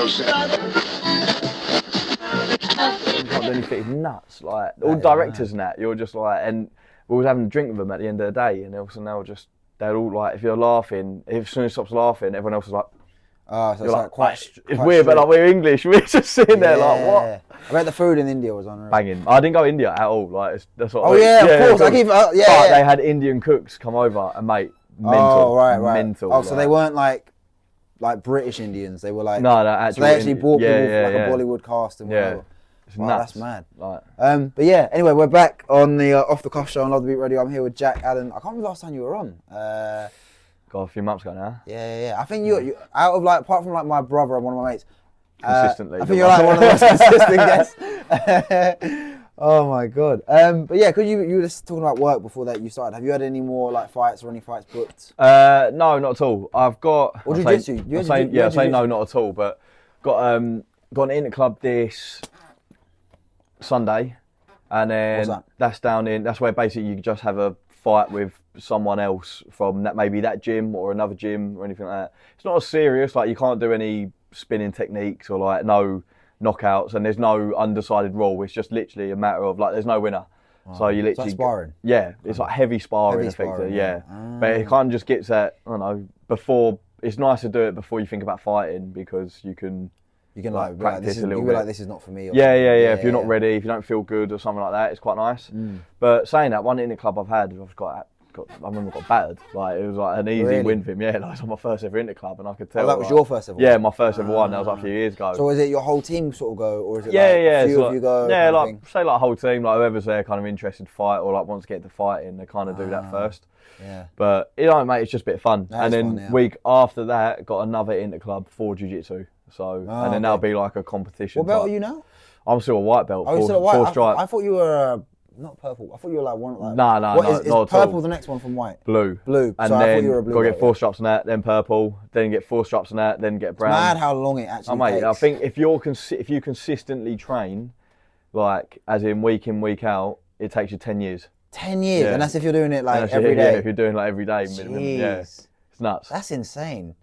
can't do anything. It's nuts. Like all directors and that, you're just like, and we was having a drink with them at the end of the day, and also now they're all like, if you're laughing, if someone stops laughing, everyone else is like. Oh, so it's like quite it's weird, strict. but like we're English, we're just sitting there like, what? I bet the food in India was unreal. Banging. I didn't go India at all. Like that's what. Oh yeah, of course. I keep. But they had Indian cooks come over and mate, mental. Oh right. Mental. Oh, so they weren't like British Indians. They were like. No, actually. So they actually brought people from like a Bollywood cast and whatever. Yeah. It's nuts. That's mad. Like. But yeah. Anyway, we're back on the Off the Cuff show on Love the Beat Radio. I'm here with Jack, Alan. I can't remember the last time you were on. Got a few months ago now. Yeah. I think you out of like, apart from like my brother and one of my mates. Consistently. I think you're like one of the most consistent guests. Oh my god. But yeah, because you were just talking about work before that you started. Have you had any more like fights or any fights booked? No, not at all. I've got. Or jiu-jitsu? I say no, not at all. But got an inter club this Sunday, and then that's where basically you just have a fight with someone else from that gym or another gym or anything like that. It's not as serious. Like you can't do any spinning techniques or like no knockouts, and there's no undecided rule. It's just literally a matter of like there's no winner. So you literally sparring. Yeah, it's like heavy sparring effectively. Yeah, but it kind of just gets that. I don't know. Before it's nice to do it before you think about fighting because you can like practice a little bit. Like this is not for me. Yeah. If you're not ready, if you don't feel good or something like that, it's quite nice. But saying that, one inter club I've had, I remember I got battered. Like it was like an easy win for him. Yeah, like it was my first ever inter club, and I could tell. Oh, that was your first ever one? Yeah, my first ever one. That was like a few years ago. So is it your whole team sort of go, or is it a few of you go? Yeah, like say like a whole team, like whoever's there kind of interested to fight or like wants to get into fighting, they kind of do that first. Yeah. But mate, it's just a bit of fun. And then week after that, got another inter club for jiu-jitsu. So and then that'll be like a competition. What belt are you now? I'm still a white belt. Oh, you're still a white. Four stripe. I thought you were. Not purple. I thought you were like one. Like, no, is purple the next one from white? Blue. And so then I thought you were a blue. Gotta get 4 stripes on that, then purple, then get 4 stripes on that, then get brown. It's mad how long it actually takes. I think if you consistently train, like as in week in week out, it takes you 10 years. 10 years, and that's if you're doing it like every day. Yeah, if you're doing like every day minimum. Yeah, it's nuts. That's insane.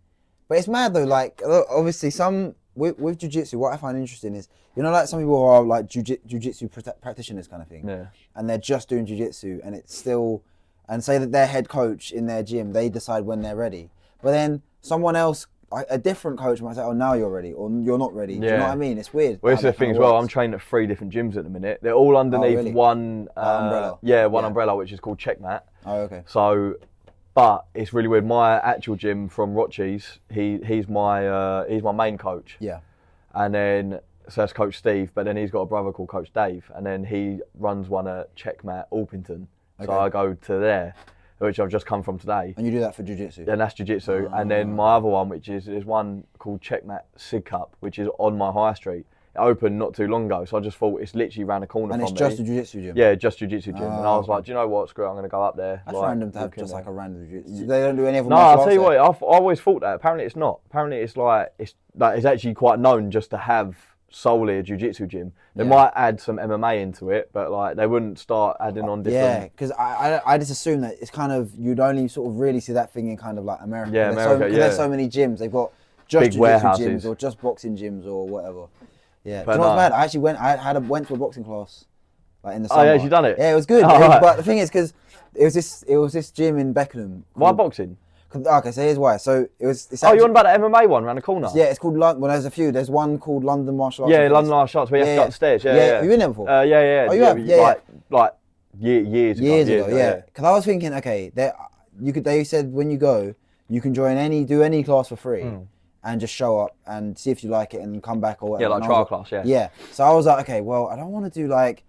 But it's mad though. Like obviously with jiu-jitsu, what I find interesting is, you know, like some people are like jiu-jitsu practitioners kind of thing. Yeah. And they're just doing jiu-jitsu and it's still, and say that their head coach in their gym, they decide when they're ready. But then someone else, a different coach might say, oh, now you're ready, or you're not ready. Do you know what I mean? It's weird. Well, it's the thing as well, I'm training at 3 different gyms at the minute. They're all underneath one umbrella. Yeah, one umbrella, which is called Checkmat. Oh, okay. So, but it's really weird. My actual gym from Roche's, he's my main coach. Yeah. And then, so that's Coach Steve, but then he's got a brother called Coach Dave, and then he runs one at Checkmat Orpington. Okay. So I go to there, which I've just come from today. And you do that for jiu-jitsu? Then that's jiu-jitsu. And then my other one, which is one called Checkmat Sig Cup, which is on my high street. It opened not too long ago, so I just thought it's literally around the corner from me. And it's just a jiu-jitsu gym? Yeah, just jiu-jitsu gym. And I was like, do you know what, screw it, I'm going to go up there. That's random to have just like a random jiu-jitsu. They don't do any of them? No, I'll tell you what, I always thought that. Apparently it's not. Apparently it's actually quite known just to have solely a jiu-jitsu gym. They might add some MMA into it, but like they wouldn't start adding on different... Yeah, because I just assume that it's kind of, you'd only sort of really see that thing in kind of like America. Yeah, America, there's so many gyms. They've got just big jiu-jitsu warehouses gyms or just boxing gyms or whatever. Yeah, but do you know what's bad? I actually went to a boxing class, like in the summer. Oh yeah, you done it? Yeah, it was good. Right. But the thing is, because it was this gym in Beckenham. Why boxing? Okay, so here's why. So it's you're on about the MMA one around the corner? Yeah, it's called Well, there's a few. There's one called London Martial Arts. Yeah, London Martial Arts, where you have to go upstairs. Yeah. Have you been there before? Yeah. Oh, you have? Yeah. Like years ago. Years ago, yeah. Because I was thinking, okay, they said when you go, you can do any class for free. And just show up and see if you like it and come back or whatever. Yeah, like trial class, yeah. Yeah. So I was like, okay, well, I don't want to do like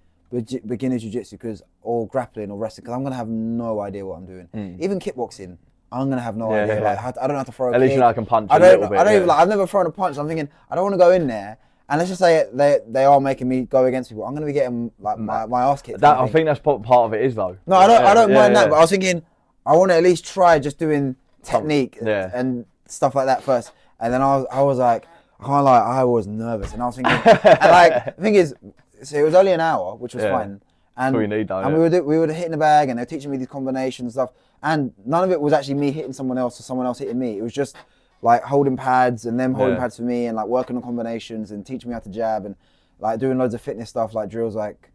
beginner jiu-jitsu or grappling or wrestling because I'm going to have no idea what I'm doing. Even kickboxing, I'm going to have no idea. Yeah. Like, I don't have to throw a kick. At least you know I can punch a little bit. I've never thrown a punch. So I'm thinking, I don't want to go in there. And let's just say they are making me go against people. I'm going to be getting like my ass kicked. I think that's part of it is though. No, I don't mind that. But I was thinking, I want to at least try just doing technique and stuff like that first. And then I was like, I can't lie, I was nervous. And I was thinking, and like, the thing is, so it was only an hour, which was fine. And, that's all you need, though, and we were hitting the bag and they were teaching me these combinations and stuff. And none of it was actually me hitting someone else or someone else hitting me. It was just like holding pads and them holding pads for me and like working on combinations and teaching me how to jab and like doing loads of fitness stuff like drills like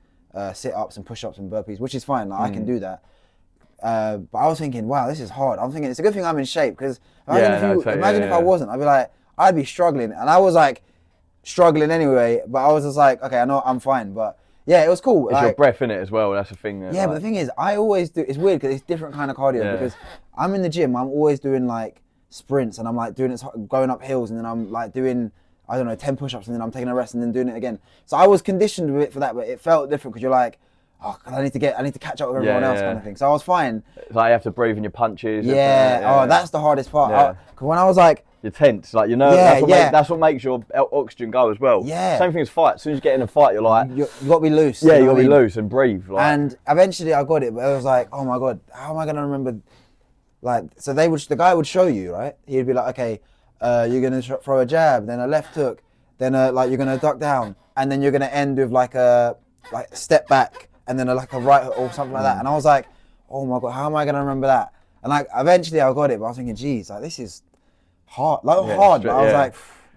sit-ups and push-ups and burpees, which is fine. Like I can do that. But I was thinking, wow, this is hard. I'm thinking it's a good thing I'm in shape because imagine if I wasn't, I'd be like, I'd be struggling. And I was like struggling anyway, but I was just like, okay, I know I'm fine. But yeah, it was cool. It's like, your breath in it as well. That's the thing. Yeah, but the thing is, I always do. It's weird because it's different kind of cardio. Because I'm in the gym, I'm always doing like sprints, and I'm like doing it, going up hills, and then I'm like doing, I don't know, 10 push-ups, and then I'm taking a rest, and then doing it again. So I was conditioned with it for that, but it felt different because you're like, oh, I need to catch up with everyone else, kind of thing. So I was fine. It's like you have to breathe in your punches. Yeah. That's the hardest part. Because when I was like, you're tense, like you're nervous. That's what makes your oxygen go as well. Yeah. Same thing as fight. As soon as you get in a fight, you're like, you got to be loose. Yeah, you got to be loose and breathe. Like. And eventually I got it, but it was like, oh my god, how am I gonna remember? Like, so the guy would show you, right? He'd be like, okay, you're gonna throw a jab, then a left hook, then like you're gonna duck down, and then you're gonna end with like a step back, and then like a right hook or something like that. And I was like, oh my god, how am I gonna remember that? And like eventually I got it, but I was thinking, geez, like this is hard, hard. But I was like,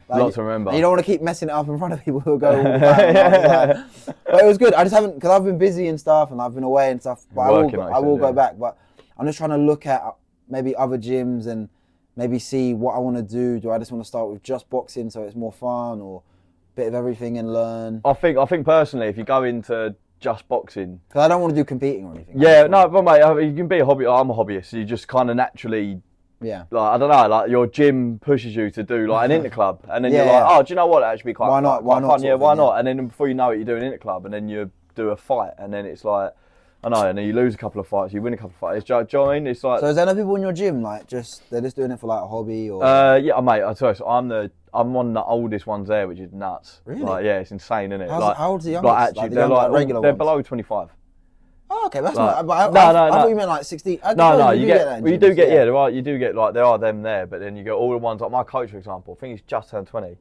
lot to remember. You don't want to keep messing it up in front of people who go all the time. But it was good. I just haven't, because I've been busy and stuff, and I've been away and stuff. But I will go back. But I'm just trying to look at maybe other gyms and maybe see what I want to do. Do I just want to start with just boxing so it's more fun, or a bit of everything and learn? I think personally, if you go into just boxing, because I don't want to do competing or anything. Yeah, no, but mate, you can be a hobby. I'm a hobbyist. So you just kind of naturally. Yeah. Like, I don't know, like your gym pushes you to do like an interclub, and then you're like, oh, do you know what? That'd actually be quite fun. Yeah, why not? And then before you know it, you do an interclub, and then you do a fight, and then it's like, I know, and then you lose a couple of fights, you win a couple of fights. Do you know what I mean? It's like. So is there no people in your gym like they're just doing it for like a hobby or? Yeah, mate. I tell you, so I'm one of the oldest ones there, which is nuts. Really? Like, yeah, it's insane, isn't it? How old's the youngest? Like, actually, they're regular they're ones? below 25. Oh, okay, that's not. I thought you meant like 60. No, you do get there are them there, but then you get all the ones like my coach, for example. I think he's just turned 20.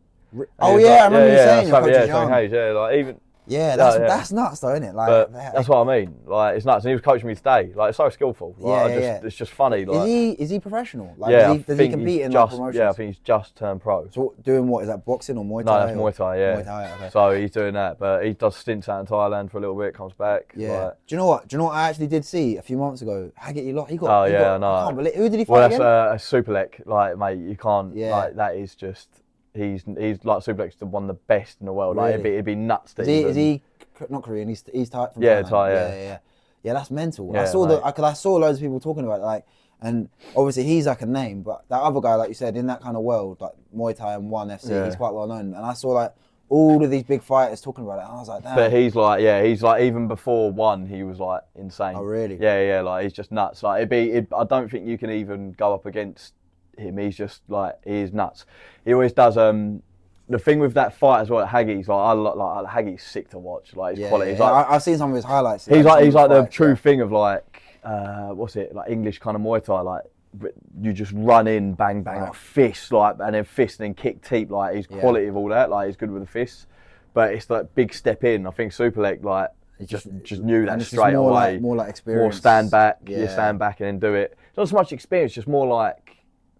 Oh yeah, I remember you saying your coach is young. Like even. Yeah, that's nuts though, isn't it? Like, but that's what I mean. Like, it's nuts. And he was coaching me today. Like, it's so skillful. Like, it's just funny. Like, is he professional? Like, does he compete in promotions? Yeah, I think he's just turned pro. So doing what? Is that boxing or Muay Thai? No, that's Muay Thai. Yeah. Muay Thai. Okay. So he's doing that, but he does stints out in Thailand for a little bit. Comes back. Yeah. Like, do you know what I actually did see a few months ago? Haggerty Lot. He got. Oh yeah, I know. I can't believe. Who did he fight again? Well, that's Superlek. Like, mate, you can't. Yeah. Like, that is just. He's like Superlek's one of the best in the world. Like, Really? it'd be nuts. Is he not Korean? He's Thai from Thai. Thailand. Yeah, that's mental. Yeah, I saw loads of people talking about it, like, and obviously he's like a name, but that other guy, like you said, in that kind of world, like Muay Thai and ONE FC, he's quite well known. And I saw like all of these big fighters talking about it, and I was like, damn. But he's like even before ONE, he was like insane. Oh really? Yeah, like he's just nuts. Like I don't think you can even go up against him. He's just like, he's nuts. He always does the thing with that fight as well, Haggy's like Haggy's sick to watch. Like his quality. Yeah. Like, I've seen some of his highlights. He's like the true thing of like what's it, like English kind of Muay Thai, like you just run in, bang bang, like fist, like, and then fist and then kick teep. Like his quality of all that, like he's good with the fists, but it's like big step in. I think Superlek like just knew that straight away. More like experience. More stand back, you stand back and then do it. It's not so much experience, just more like.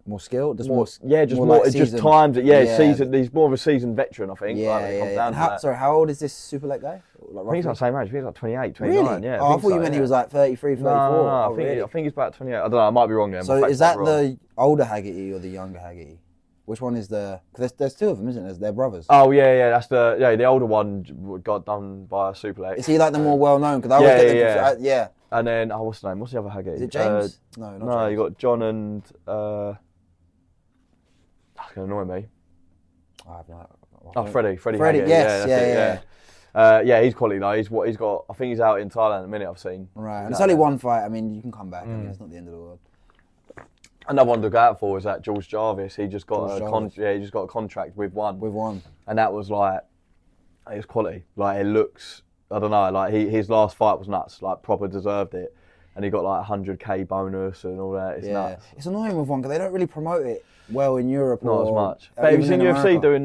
More skill, times. Seasoned. He's more of a seasoned veteran, I think. How old is this Superlek guy? Like, I think he's like the same age. I think he's like 28, 29. Really? Yeah. I thought you meant he was like 33, 34. No, I think he's about 28. I don't know. I might be wrong there. So is that the older Haggerty or the younger Haggerty? Which one is the? Because there's two of them, isn't there? They're brothers. Oh yeah. That's the older one got done by a Superlek. Is he like the more well known? Because I always get the yeah. And then what's the name? What's the other Haggerty? Is it James? No, James. You got John and. That's gonna annoy me. I have no. Freddie. Yes, yeah, he's quality though. He's got. I think he's out in Thailand at the minute. I've seen. Right, and it's only one fight. I mean, you can come back. I mean, it's not the end of the world. Another one to go out for is that George Jarvis. He just got a contract with ONE. With ONE. And that was like, it's quality. Like it looks. I don't know. Like his last fight was nuts. Like proper deserved it. And he got like 100k bonus and all that. It's nuts. It's annoying with ONE because they don't really promote it well in Europe. Not as much. But have you seen UFC doing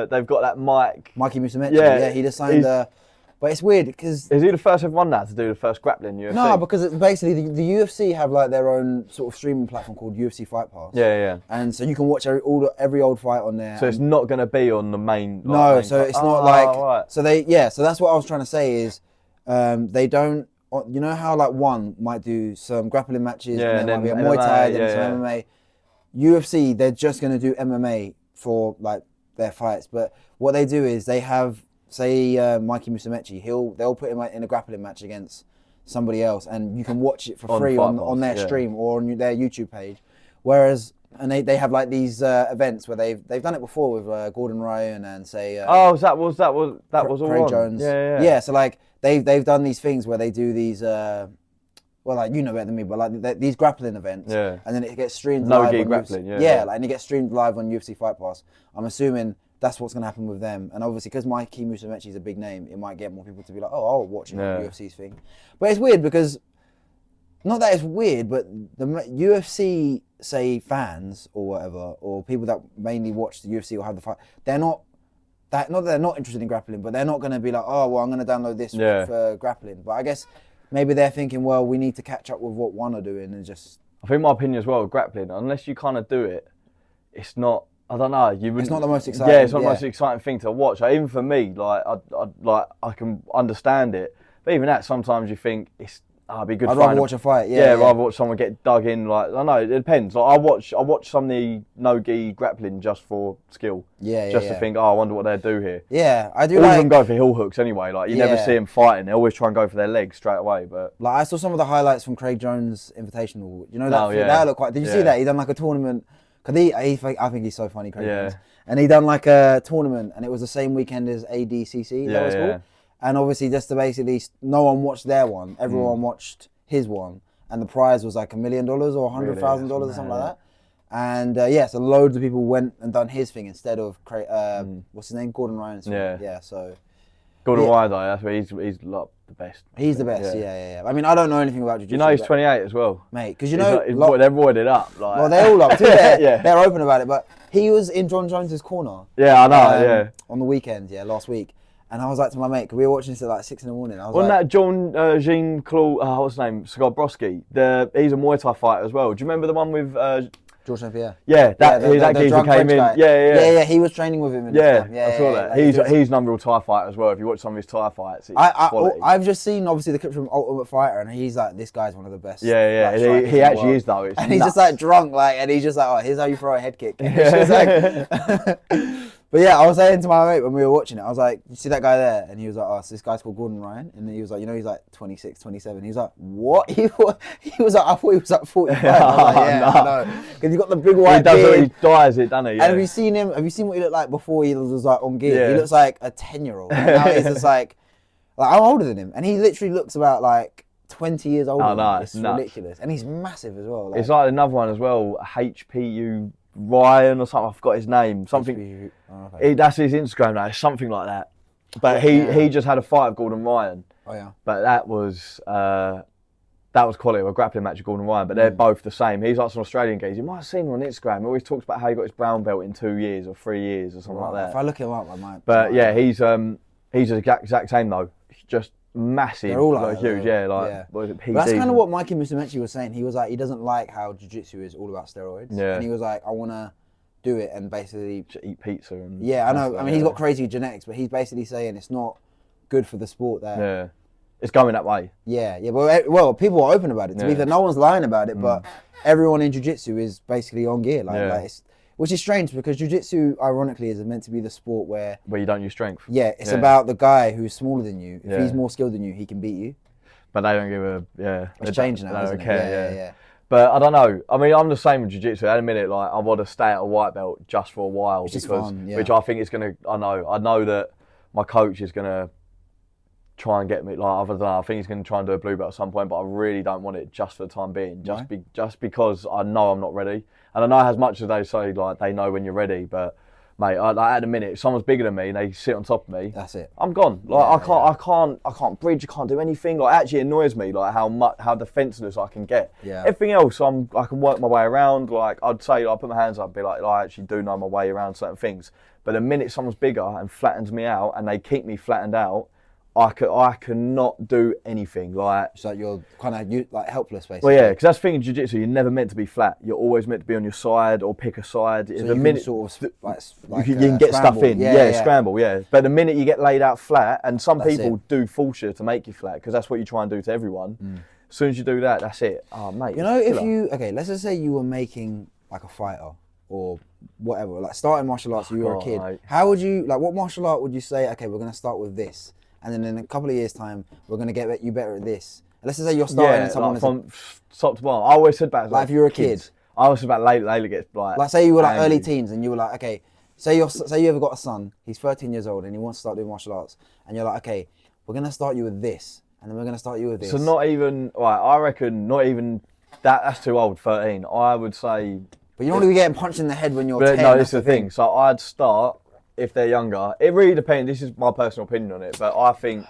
they've got that Mikey Musumeci. Yeah, he just signed But it's weird because... Is he the first everyone now to do the first grappling UFC? No, because it's basically the UFC have like their own sort of streaming platform called UFC Fight Pass. Yeah. And so you can watch every old fight on there. So it's not going to be on the main... No, so it's not like... Right. So that's what I was trying to say is they don't... You know how like one might do some grappling matches and then might be a Muay Thai, then some MMA. UFC, they're just going to do MMA for like their fights. But what they do is they have, say, Mikey Musumeci, they'll put him in a grappling match against somebody else, and you can watch it for free on their stream or on their YouTube page. Whereas, and they have like these events where they've done it before with Gordon Ryan and say. That was all Craig Jones. Yeah. So like they've done these things where they do these. Well, like you know better than me, but like these grappling events, and then it gets streamed live on grappling, and it gets streamed live on UFC Fight Pass. I'm assuming that's what's going to happen with them, and obviously because Mikey Musumeci is a big name, it might get more people to be like, oh, I'll watch UFC's thing. But it's weird because, not that it's weird, but the UFC say fans or whatever, or people that mainly watch the UFC or have the fight, they're not that they're not interested in grappling, but they're not going to be like, oh well, I'm going to download this for grappling. But I guess. Maybe they're thinking, well, we need to catch up with what one are doing and just... I think my opinion as well, grappling, unless you kind of do it, it's not, I don't know. It's not the most exciting. Yeah, it's not the most exciting thing to watch. Like, even for me, I can understand it. But even that, sometimes you think, it'd be good. I'd rather watch a fight. Rather watch someone get dug in. Like I don't know, it depends. Like I watch some of the no-gi grappling just for skill. Just to think, I wonder what they do here. Yeah, I do. All of them go for heel hooks anyway. Like you never see them fighting. They always try and go for their legs straight away. But like I saw some of the highlights from Craig Jones Invitational. You know that? That looked quite. Did you see that? He done like a tournament. Cause I think he's so funny, Craig Jones. And he done like a tournament, and it was the same weekend as ADCC. That was cool. And obviously, just to basically, no one watched their one. Everyone watched his one, and the prize was like $1 million or $100,000 or something like that. And so loads of people went and done his thing instead of what's his name, Gordon Ryan's thing. So Gordon Ryan, though, that's where he's like the best. He's the best. Yeah. I mean, I don't know anything about jiu-jitsu. You know, he's 28 as well, mate. Because you know, they're roided up. Like. Well, they're all up. They're open about it. But he was in John Jones's corner. Yeah, I know. On the weekend, last week. And I was like to my mate, because we were watching this at like 6 in the morning. Wasn't that John Jean-Claude, what's his name, Skarbrowski? He's a Muay Thai fighter as well. Do you remember the one with... George St. Pierre? Yeah, that geezer came in. Guy. Yeah, he was training with him. I saw that. He's an unreal Thai fighter as well. If you watch some of his Thai fights, it's quality. I've just seen, obviously, the clips from Ultimate Fighter, and he's like, this guy's one of the best. Yeah. He actually is, though. And he's just like drunk, and he's just like, oh, here's how you throw a head kick. But yeah, I was saying to my mate when we were watching it, I was like, you see that guy there? And he was like, oh, so this guy's called Gordon Ryan. And he was like, you know, he's like 26, 27. He was like, what? He was like, I thought he was like 45. I was like, I know. Because he's got the big white beard. He dyes it, doesn't he? And have you seen what he looked like before he was like on gear? He looks like a 10-year-old. And now he's just like I'm older than him. And he literally looks about like 20 years older. It's ridiculous. And he's massive as well. It's like another one as well, HPU Ryan or something. I forgot his name. Something. That's his Instagram now. It's something like that. But he just had a fight with Gordon Ryan. Oh yeah. But that was quality of a grappling match with Gordon Ryan. But they're both the same. He's like some Australian guys. You might have seen him on Instagram. He always talks about how he got his brown belt in 2 years or 3 years or something like that. If I look him up, I might. But he's the exact same though. Just massive. They're all like huge. What is it? But that's kind of what Mikey Musumeci was saying. He was like, he doesn't like how jiu-jitsu is all about steroids. And he was like, I want to do it and basically just eat pizza. And I know. I mean, he's got crazy genetics, but he's basically saying it's not good for the sport. It's going that way. Well, people are open about it. To be fair, no one's lying about it, but everyone in jiu-jitsu is basically on gear. Which is strange because jiu-jitsu, ironically, is meant to be the sport where you don't use strength. Yeah, it's about the guy who's smaller than you. If he's more skilled than you, he can beat you. But they don't give a It's changed now, isn't it? Yeah. But I don't know. I mean, I'm the same with jiu-jitsu. At a minute, like I want to stay at a white belt just for a while which I think it's gonna. I know that my coach is gonna try and get me. Like I don't know. I think he's gonna try and do a blue belt at some point. But I really don't want it just for the time being. Just because I know I'm not ready. And I know as much as they say, like, they know when you're ready, but, mate, at the minute, if someone's bigger than me and they sit on top of me, that's it. I'm gone. Like, I can't bridge, I can't do anything. Like, it actually annoys me, like, how defenseless I can get. Everything else, I can work my way around. Like, I'd say, I put my hands up, be like, I actually do know my way around certain things. But the minute someone's bigger and flattens me out and they keep me flattened out, I cannot do anything. Like, so you're kind of like helpless, basically. Well, yeah, because that's the thing in jiu-jitsu. You're never meant to be flat. You're always meant to be on your side or pick a side. So the minute sort of like you can get scramble. stuff in, scramble, yeah. But the minute you get laid out flat, and some people do force you to make you flat because that's what you try and do to everyone. As soon as you do that, that's it. Oh, mate. You know, if you let's just say you were making like a fighter or whatever, like starting martial arts when you were a kid. Mate. How would you what martial art would you say? Okay, we're gonna start with this. And then in a couple of years' time, we're going to get you better at this. And let's just say you're starting and someone like from top to bottom. I always said about like if you were a kid. I always said about Layla gets like say you were like early teens and you were like, okay, say you ever got a son, he's 13 years old and he wants to start doing martial arts. And you're like, okay, we're going to start you with this. And then we're going to start you with this. So not even, right, I reckon not even, that's too old, 13. I would say... But you don't want to be getting punched in the head when you're 10. No, this is the thing. So I'd start, if they're younger, it really depends, this is my personal opinion on it, but I think...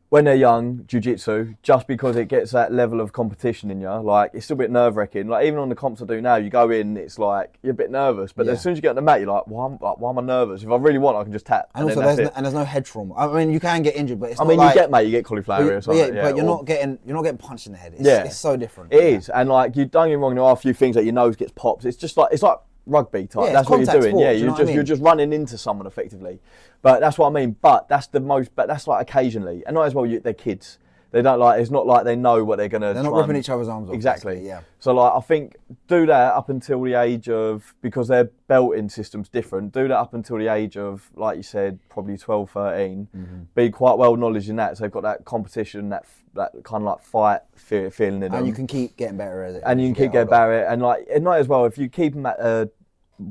When they're young, jiu-jitsu, just because it gets that level of competition in you, like, it's still a bit nerve-wracking. Like, even on the comps I do now, you go in, it's like, you're a bit nervous. But as soon as you get on the mat, you're like, why am I nervous? If I really want, I can just tap. And also, there's no head trauma. I mean, you can get injured, but it's not you get cauliflower or something. But you're not getting punched in the head. It's so different. It is. And, like, you don't get me wrong, there are a few things that your nose gets popped. It's just like, it's like rugby type. That's what you're doing. Sport, you're just running into someone effectively. But that's what I mean. But that's like occasionally, and not as well. They're kids. They don't like. It's not like they know what they're gonna. They're not ripping each other's arms off. Exactly. Yeah. So like, I think do that up until the age of, because their belting system's different. Do that up until the age of, like you said, probably 12, 13. Be quite well knowledge in that. So they've got that competition, that kind of like fight feeling in them. And you can keep getting better at it. And you can keep getting better at it. And like, and not as well if you keep them at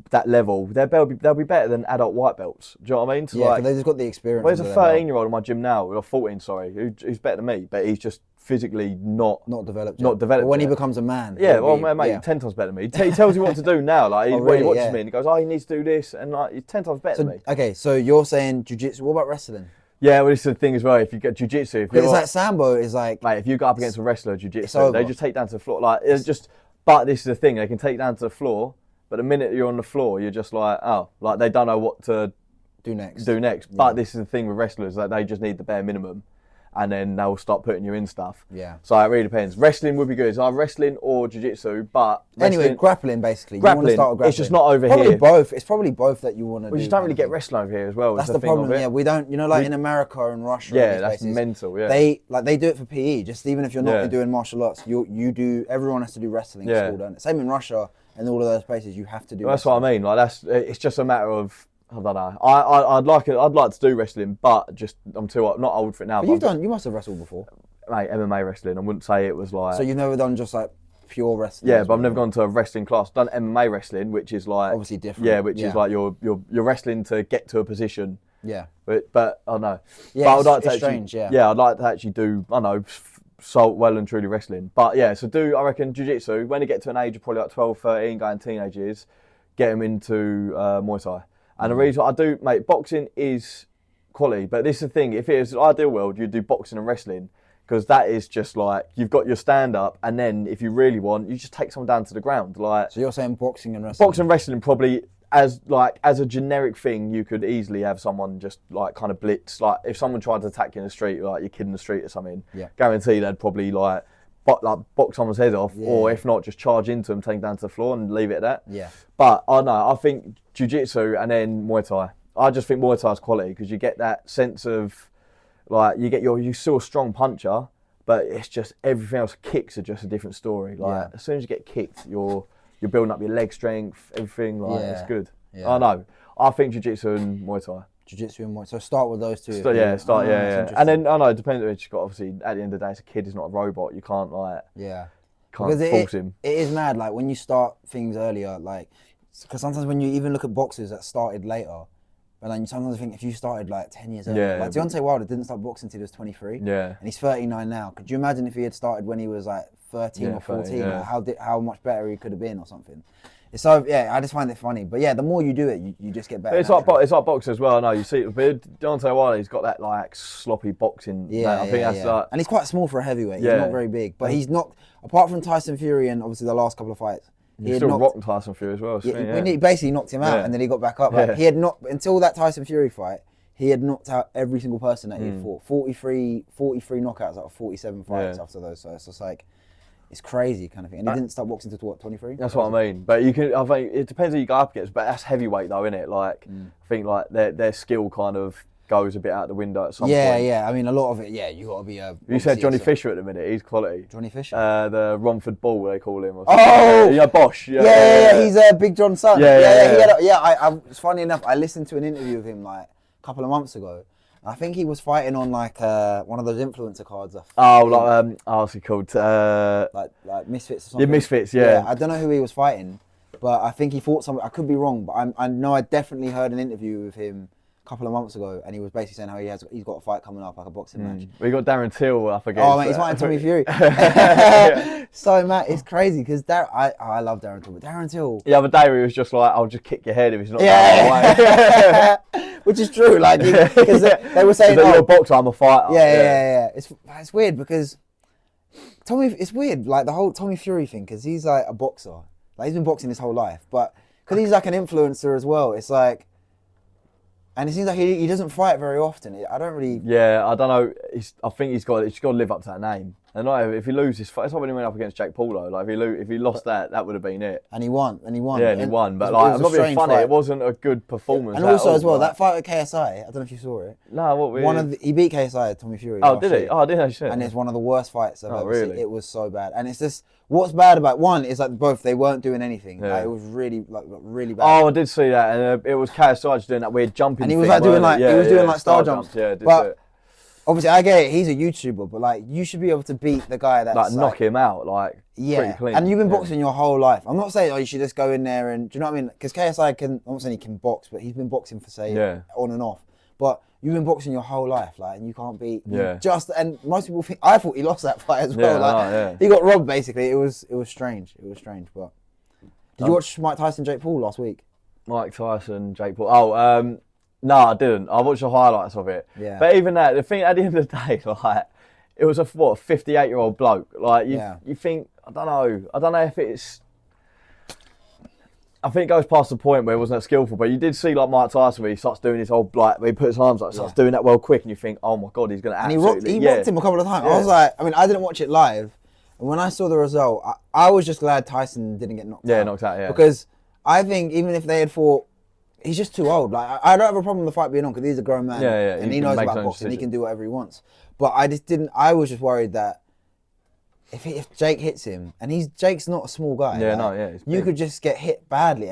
that level, they'll be better than adult white belts. Do you know what I mean? So yeah, like, they just got the experience. There's a 13-year-old in my gym now, or 14, sorry, who's better than me, but he's just physically not developed. But when he becomes a man, yeah, mate, 10 times better than me. He tells you what to do now. Like he watches me and he goes, "Oh, he needs to do this," and like he's 10 times better than me. Okay, so you're saying jiu-jitsu. What about wrestling? Yeah, well, this is the thing as well. If you get jiu-jitsu, it's like sambo is like, mate, if you go up against a wrestler, jiu-jitsu, they just take down to the floor. Like it's just, but this is the thing, they can take you down to the floor. But the minute you're on the floor, you're just like, oh, like they don't know what to do next. Yeah. But this is the thing with wrestlers, that they just need the bare minimum, and then they'll start putting you in stuff. Yeah. So it really depends. Wrestling would be good. It's either wrestling or jiu-jitsu, but anyway, grappling basically. Grappling. You want to start with grappling. It's just not over probably here. Both. It's probably both that you want to do. We just don't really get wrestling over here as well. That's the problem. Yeah, we don't. You know, like in America and Russia. Yeah, that's mental. Yeah. They do it for PE. Just even if you're not doing martial arts, you do. Everyone has to do wrestling at school, don't it? Same in Russia. And all of those places, you have to do. That's what I mean. Like it's just a matter of, I don't know. I'd like to do wrestling, but just I'm not old for it now. But you must have wrestled before. Mate, MMA wrestling. I wouldn't say it was like. So you've never done just like pure wrestling. Yeah, but I've never gone to a wrestling class. I've done MMA wrestling, which is like obviously different. Yeah, which is like you're wrestling to get to a position. Yeah. But I don't know. Yeah, but I would like to strange. Yeah. Yeah, I'd like to actually do. I don't know. So well and truly wrestling. But yeah, so I reckon jiu-jitsu, when you get to an age of probably like 12, 13, going teenage years, get them into Muay Thai. And the reason I do, mate, boxing is quality, but this is the thing, if it was an ideal world, you'd do boxing and wrestling, because that is just like, you've got your stand-up, and then if you really want, you just take someone down to the ground. Like. So you're saying boxing and wrestling? Boxing and wrestling probably, as a generic thing, you could easily have someone just like kind of blitz. Like if someone tried to attack you in the street, like your kid in the street or something, guarantee they'd probably like box someone's head off, or if not, just charge into them, take them down to the floor and leave it at that. Yeah. But I don't know, I think jiu-jitsu and then Muay Thai. I just think Muay Thai is quality because you get that sense of like you're still a strong puncher, but it's just everything else. Kicks are just a different story. Like as soon as you get kicked, you're building up your leg strength, everything. Like it's good. Yeah. I know. I think jiu-jitsu and Muay Thai. Jiu-jitsu and Muay Thai. So start with those two. Yeah. And then I know it depends. It's got obviously at the end of the day, it's a kid. He's not a robot. You can't force him. It is mad. Like when you start things earlier, like because sometimes when you even look at boxers that started later. And then sometimes I think if you started like 10 years earlier, like Deontay Wilder didn't start boxing until he was 23. Yeah. And he's 39 now. Could you imagine if he had started when he was like 13 or 14, like how much better he could have been or something? So I just find it funny. But yeah, the more you do it, you just get better. It's like boxing as well. I know you see it. But Deontay Wilder, he's got that like sloppy boxing. I think that's like, and he's quite small for a heavyweight. He's not very big, but he's not. Apart from Tyson Fury and obviously the last couple of fights. He still rocked Tyson Fury as well. He basically knocked him out and then he got back up. Like, he had not until that Tyson Fury fight. he had knocked out every single person that he had fought. 43 knockouts out of 47 fights after those. So it's just like, it's crazy kind of thing. And he didn't start boxing until what, 23? That's what I mean. But I think it depends who you go up against. But that's heavyweight though, isn't it? Like, I think like their skill kind of goes a bit out the window at some point. Yeah. I mean, a lot of it. Yeah, you got to be a. You said Johnny Fisher at the minute. He's quality. Johnny Fisher. The Romford Bull, they call him. Oh, Bosch. Yeah. He's Big John's son. Yeah. It's funny enough. I listened to an interview with him like a couple of months ago. I think he was fighting on like one of those influencer cards. What's he called? Like Misfits or something. Yeah, Misfits. Yeah. I don't know who he was fighting, but I think he fought somebody. I could be wrong, but I know I definitely heard an interview with him a couple of months ago, and he was basically saying how he's got a fight coming up, like a boxing match. We got Darren Till up against. Oh mate, he's fighting Tommy Fury. So Matt, it's crazy because I love Darren Till, but Darren Till. The other day he was just like, "I'll just kick your head if it's not going away." Which is true, like because they were saying, "You're a boxer, I'm a fighter." Yeah. It's weird because it's weird, like the whole Tommy Fury thing, because he's like a boxer, like he's been boxing his whole life, but because he's like an influencer as well, it's like. And it seems like he doesn't fight very often. I don't really. Yeah, I don't know. I think he's got to live up to that name. And like, if he loses, it's like when he went up against Jake Paul though. Like if he lost that would have been it. And he won. Yeah, and he won. But like, I'm not being funny. Fight. It wasn't a good performance. And also as well, that fight with KSI. I don't know if you saw it. No, he beat KSI, Tommy Fury. Oh, did he? Oh, I didn't actually. And it's one of the worst fights I've ever seen. It was so bad. And it's just what's bad about one is like both they weren't doing anything. Yeah. Like, it was really bad. Oh, I did see that, and it was KSI just doing that weird jumping. And he was like doing like star jumps. Yeah, but obviously, I get it. He's a YouTuber, but like, you should be able to beat the guy that's knock him out, pretty clean. And you've been boxing your whole life. I'm not saying you should just go in there and do you know what I mean? Because KSI I'm not saying he can box, but he's been boxing for on and off. But you've been boxing your whole life, and you can't beat. And most people think I thought he lost that fight as well. He got robbed basically. It was strange. It was strange. But did you watch Mike Tyson, Jake Paul last week? Mike Tyson, Jake Paul. No, I didn't. I watched the highlights of it. Yeah. But even that, the thing at the end of the day, it was a 58-year-old bloke. You think, I don't know if it's. I think it goes past the point where it wasn't that skillful, but you did see Mike Tyson where he starts doing his whole where he puts his arms up, starts doing that well quick, and you think, oh my god, he's gonna absolutely. And he rocked him a couple of times. I was like, I didn't watch it live, and when I saw the result, I was just glad Tyson didn't get knocked out. Yeah, knocked out. Yeah. Because I think even if they had fought, he's just too old. I don't have a problem with the fight being on because he's a grown man, and he knows about boxing. He can do whatever he wants. But I was just worried that. If Jake hits him, and Jake's not a small guy. Yeah, you could just get hit badly,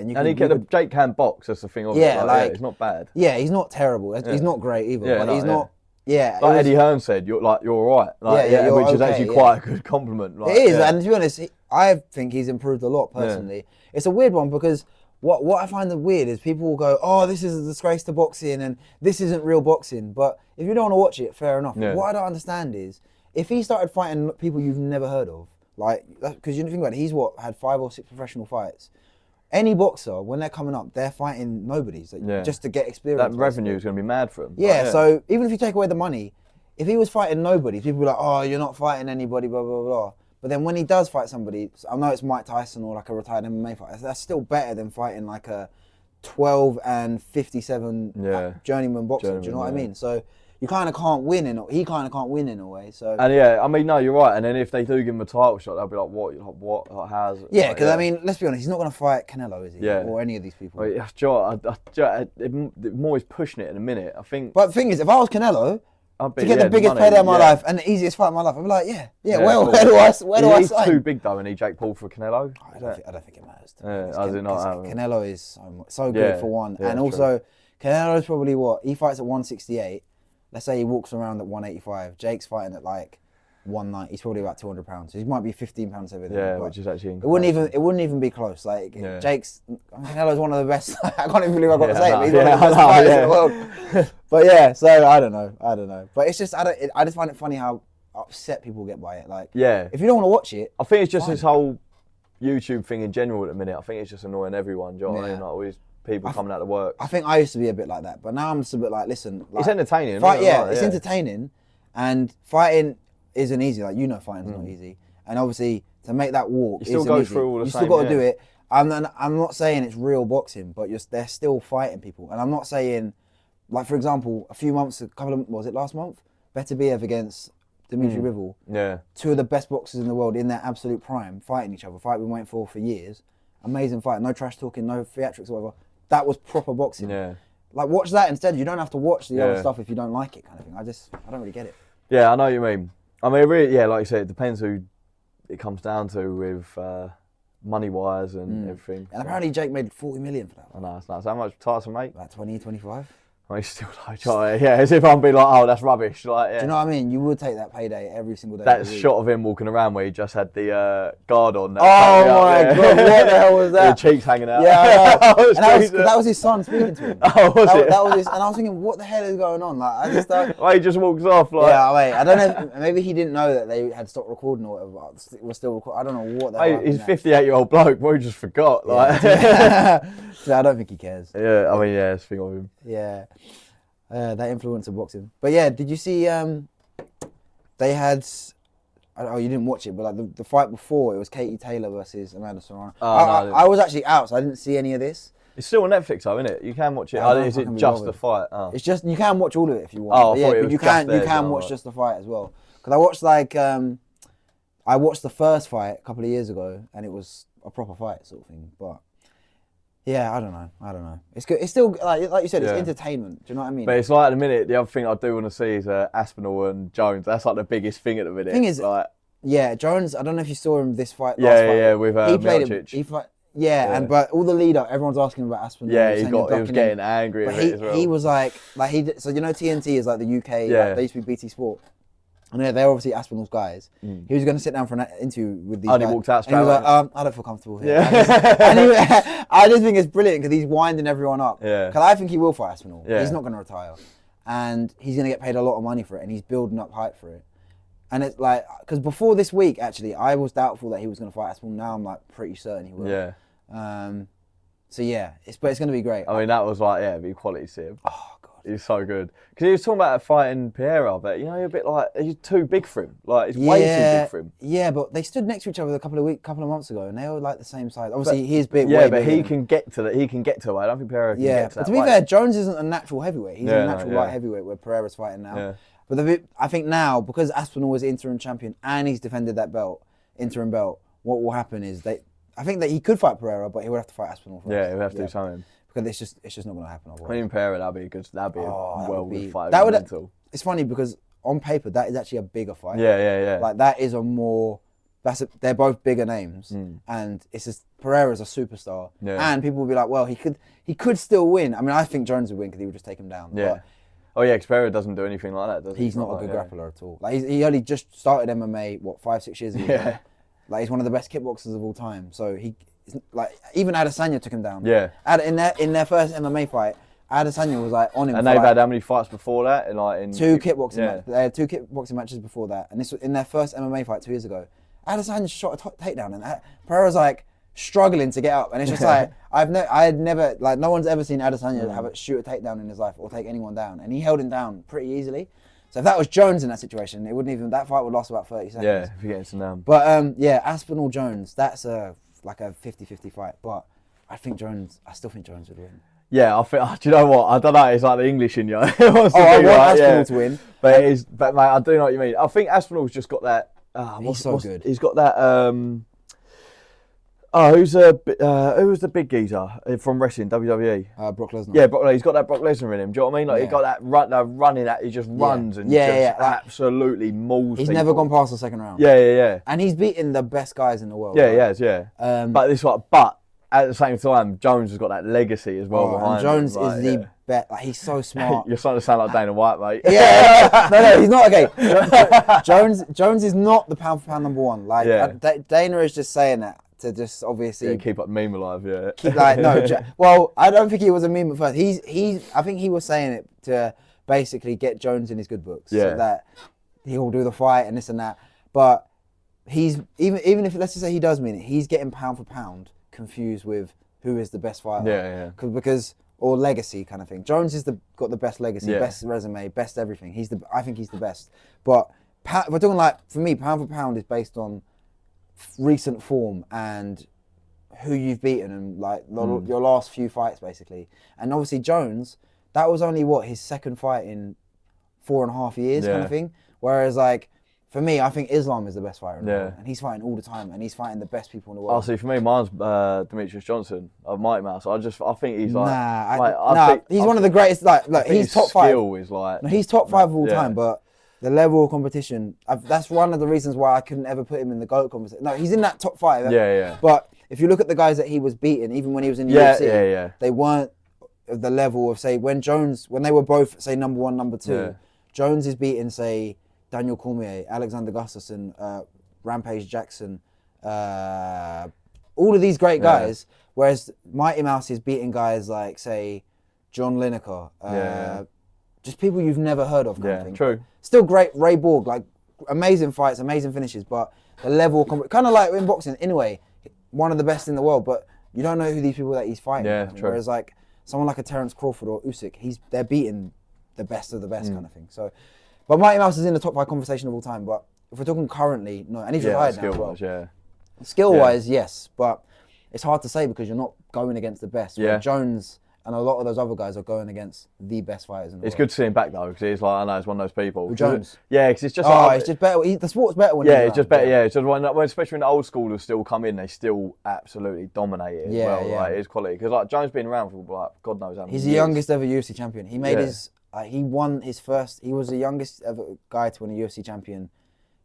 Jake can box. That's the thing. It's not bad. Yeah, he's not terrible. He's not great either. Yeah, but he's not. Yeah, like Eddie Hearn said, you're all right. Which is actually quite a good compliment. It is, and to be honest, I think he's improved a lot personally. Yeah. It's a weird one because what I find weird is people will go, "Oh, this is a disgrace to boxing, and this isn't real boxing." But if you don't want to watch it, fair enough. Yeah. What I don't understand is. If he started fighting people you've never heard of, because you think about it, he's had 5 or 6 professional fights. Any boxer, when they're coming up, they're fighting nobodies just to get experience. That revenue is going to be mad for him. Yeah, so even if you take away the money, if he was fighting nobodies, people would be like, oh, you're not fighting anybody, blah, blah, blah. But then when he does fight somebody, I know it's Mike Tyson or a retired MMA fighter, that's still better than fighting a 12 and 57 journeyman boxer, do you know what I mean? So you kind of can't win he kind of can't win in a way. So and no, you're right. And then if they do give him a title shot, they'll be like, what, how's it? Yeah, because let's be honest, he's not going to fight Canelo, is he? Yeah. Or any of these people. I'm always pushing it in a minute. I think. But the thing is, if I was Canelo, to get the biggest payday of my life and the easiest fight of my life, I'd be like, where do I sign? He's too big though, and he Jake Paul for Canelo. I don't think it matters. Canelo is so good for one, and also Canelo's probably he fights at 168. Let's say he walks around at 185. Jake's fighting at 190. He's probably about 200 pounds. So he might be 15 pounds heavier than him. Yeah, which is actually it wouldn't even be close. Jake's Canelo's one of the best. I can't even believe I've got to say it. But he's one of the best fighters in the world. But so I don't know. But it's just I just find it funny how upset people get by it. If you don't want to watch it, I think it's just this whole YouTube thing in general at the minute. I think it's just annoying everyone. Do you know what I mean? Always people coming out to work. I think I used to be a bit like that, but now I'm just a bit listen. It's entertaining. It's entertaining, and fighting isn't easy. Fighting's not easy, and obviously to make that walk, you still go through all the same. You still got to do it. I'm not saying it's real boxing, but they're still fighting people, and I'm not saying like for example, was it last month? Beterbiev against Dimitri Bivol. Yeah. 2 of the best boxers in the world in their absolute prime, fighting each other. Fight we've been waiting for years. Amazing fight. No trash talking, no theatrics or whatever. That was proper boxing. Yeah. Like watch that instead. You don't have to watch the other stuff if you don't like it, kind of thing. I don't really get it. Yeah, I know what you mean. I mean, really, like you said, it depends who it comes down to with money wise and everything. And apparently Jake made 40 million for that. I know, it's nice. How much Tyson make? About 20, 25. I mean, still like, as if I'm being like, oh, that's rubbish. Like, Do you know what I mean? You would take that payday every single day. That shot of him walking around where he just had the guard on. Oh my God, what the hell was that? The cheeks hanging out. Yeah, that was his son speaking to him. Oh, was it? That was his, and I was thinking, what the hell is going on? Like, I just thought. Well, he just walks off. Like. Yeah, wait, I don't know. Maybe he didn't know that they had stopped recording or whatever. We're still recording. I don't know what the hell. He's a 58-year-old bloke. Well, he just forgot. Like. So I don't think he cares. Yeah, I mean, it's a thing of him. Yeah. That influence of boxing. But yeah, did you see they had, oh, you didn't watch it, but like the fight before, it was Katie Taylor versus Amanda Serrano. I was actually out, so I didn't see any of this. It's still on Netflix though, isn't it? You can watch it. Is it just the fight? Oh. It's just, you can watch all of it if you want. Oh, but you can watch just the fight as well. Because I watched I watched the first fight a couple of years ago, and it was a proper fight sort of thing, but yeah, I don't know. It's good. It's still like you said. It's entertainment. Do you know what I mean? But it's like at the minute, the other thing I do want to see is Aspinall and Jones. That's like the biggest thing at the minute. Thing is, like, yeah, Jones. I don't know if you saw him this fight. Yeah, with Miocic. But all the lead up, everyone's asking about Aspinall. Yeah, he was getting angry with it as well. He was like so you know TNT is like the UK. Yeah. Like, they used to be BT Sport. And they're obviously Aspinall's guys. He was going to sit down for an interview with these guys. And he walked out straight away. He was like, I don't feel comfortable here. Yeah. I just think it's brilliant because he's winding everyone up. Yeah. Because I think he will fight Aspinall. Yeah. He's not going to retire. And he's going to get paid a lot of money for it. And he's building up hype for it. And it's like, because before this week, actually, I was doubtful that he was going to fight Aspinall. Now I'm like pretty certain he will. Yeah. So yeah, it's going to be great. I mean, that was like, it'd be quality to see him. Oh, God. He's so good. Because he was talking about fighting Pereira, but you know, you're a bit like, he's too big for him. Like, he's way too big for him. Yeah, but they stood next to each other a couple of months ago, and they were like the same size. Obviously, he's big. Yeah, but he can get to that. He can get to it. I don't think Pereira can get to that. But to be fair, Jones isn't a natural heavyweight. He's a natural light heavyweight where Pereira's fighting now. Yeah. But I think now, because Aspinall was interim champion and he's defended that interim belt, what will happen is I think that he could fight Pereira, but he would have to fight Aspinall first. Yeah, he would have to do something. Because it's just not going to happen otherwise. I mean, Pereira, that'd be a well-good fight. It's funny because on paper, that is actually a bigger fight. Yeah. Like, that is they're both bigger names. And Pereira's a superstar. Yeah. And people will be like, well, he could still win. I mean, I think Jones would win because he would just take him down. Yeah. Because Pereira doesn't do anything like that, does he? He's not a good grappler at all. Like, he only just started MMA, 5-6 years ago? Yeah. Like, he's one of the best kickboxers of all time. So like, even Adesanya took him down. Yeah. In their first MMA fight, Adesanya was like on him. And they've had how many fights before that? Two kickboxing matches. They had 2 kickboxing matches before that, and this was in their first MMA fight 2 years ago. Adesanya shot a takedown, and Pereira's like struggling to get up, and it's just like I had never like no one's ever seen Adesanya shoot a takedown in his life or take anyone down, and he held him down pretty easily. So if that was Jones in that situation, that fight would last about 30 seconds. Yeah, if you get some down. But Aspinall Jones, that's like a 50-50 fight, but I still think Jones would win. Yeah, I think. Do you know what? I don't know. It's like the English in you. I want Aspinall to win. But mate, I do know what you mean. I think Aspinall's just got that. He's so good. He's got that. Who was the big geezer from wrestling, WWE? Brock Lesnar. Yeah, Brock Lesnar. He's got that Brock Lesnar in him. Do you know what I mean? Like, he got that running at. He just runs and absolutely mauls He's people. Never gone past the second round. Yeah. And he's beaten the best guys in the world. Yeah, he has, yeah. But at the same time, Jones has got that legacy as well behind him. Jones is the best. Like, he's so smart. You're starting to sound like Dana White, mate. Yeah, no, he's not. Okay, Jones is not the pound for pound number one. Like, Dana is just saying that to just obviously keep up meme alive. Well, I don't think he was a meme at first. I think he was saying it to basically get Jones in his good books, so that he'll do the fight and this and that. But he's even if let's just say he does mean it, he's getting pound for pound confused with who is the best fighter. Because or legacy kind of thing. Jones is got the best legacy, best resume, best everything. I think he's the best. But we're talking like, for me, pound for pound is based on recent form and who you've beaten and like your last few fights basically. And obviously Jones that was only his second fight in 4.5 years kind of thing. Whereas like, for me, I think Islam is the best fighter in the world, and he's fighting all the time, and he's fighting the best people in the world. Oh, see, for me, mine's Demetrius Johnson of Mighty Mouse. I think he's like, he's one of the greatest. Like, he's top five. Skill is like, no, he's top 5 of all time, but the level of competition, that's one of the reasons why I couldn't ever put him in the GOAT conversation. No, he's in that top 5. Yeah. But if you look at the guys that he was beating, even when he was in the UFC, they weren't of the level of, say, when they were both, say, number 1, number 2, Jones is beating, say, Daniel Cormier, Alexander Gustafsson, Rampage Jackson, all of these great guys, whereas Mighty Mouse is beating guys like, say, John Lineker, just people you've never heard of kind of thing. True. Still great, Ray Borg, like amazing fights, amazing finishes, but the level, kind of like in boxing, anyway, one of the best in the world, but you don't know who these people that he's fighting. Yeah, true. Whereas like someone like a Terence Crawford or Usyk, they're beating the best of the best kind of thing. So, but Mighty Mouse is in the top 5 conversation of all time. But if we're talking currently, no, and he's retired now as well. Skill-wise, yes, but it's hard to say because you're not going against the best. Yeah. Jones and a lot of those other guys are going against the best fighters in the world. It's good to see him back though, because he's like, I know, he's one of those people. With Jones? Yeah, because it's just it's just better. The sport's better when it's just better, it's just when especially when the old schoolers still come in, they still absolutely dominate it as well. Like, it's quality. Because like, Jones been around for like, God knows how many years. He's the youngest ever UFC champion. He made he won his first, he was the youngest ever guy to win a UFC champion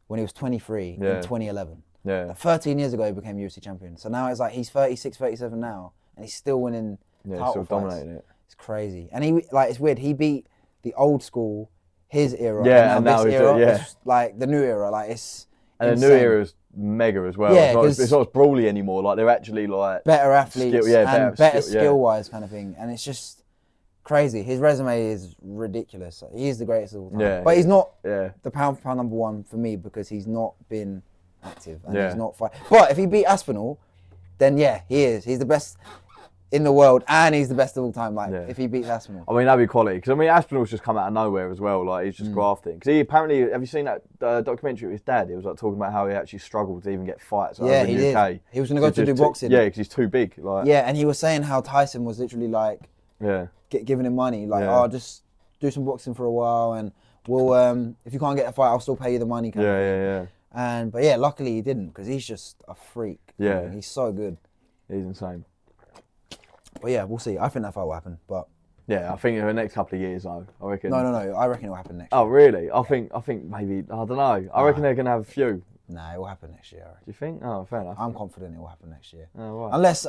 when he was 23 in 2011. Yeah. Like 13 years ago, he became UFC champion. So now it's like, he's 36, 37 now, and he's still winning title still fights. Dominating it. It's crazy. And it's weird, he beat the old school, his era, and now this era, it's like the new era, like it's and insane. the new era is mega as well. Yeah, it's not as brawly anniemore. Like, they're actually like better athletes and better skill, skill-wise kind of thing. And it's just crazy. His resume is ridiculous. He is the greatest of all time. Yeah, but he's not the pound for pound number 1 for me because he's not been active and he's not fight. But if he beat Aspinall, then he is. He's the best in the world and he's the best of all time. Like, if he beats Aspinall. I mean, that'd be quality. Because I mean, Aspinall's just come out of nowhere as well. Like, he's just grafting. Because he apparently, have you seen that documentary with his dad? He was like talking about how he actually struggled to even get fights over in the UK. Did. He was going to go to do boxing. Yeah, because he's too big. Like. Yeah, and he was saying how Tyson was literally like, giving him money, like, just do some boxing for a while, and we'll, if you can't get a fight, I'll still pay you the money. Kind of thing. And but luckily he didn't, because he's just a freak. Yeah, he's so good. He's insane. But we'll see. I think that fight will happen. But I think in the next couple of years, though, I reckon. No. I reckon it will happen next year. Oh, really? I think maybe, I don't know. I reckon they're gonna have a few. Nah, it will happen next year. Do you think? Oh, fair enough. I'm confident it will happen next year. Oh, right. Unless,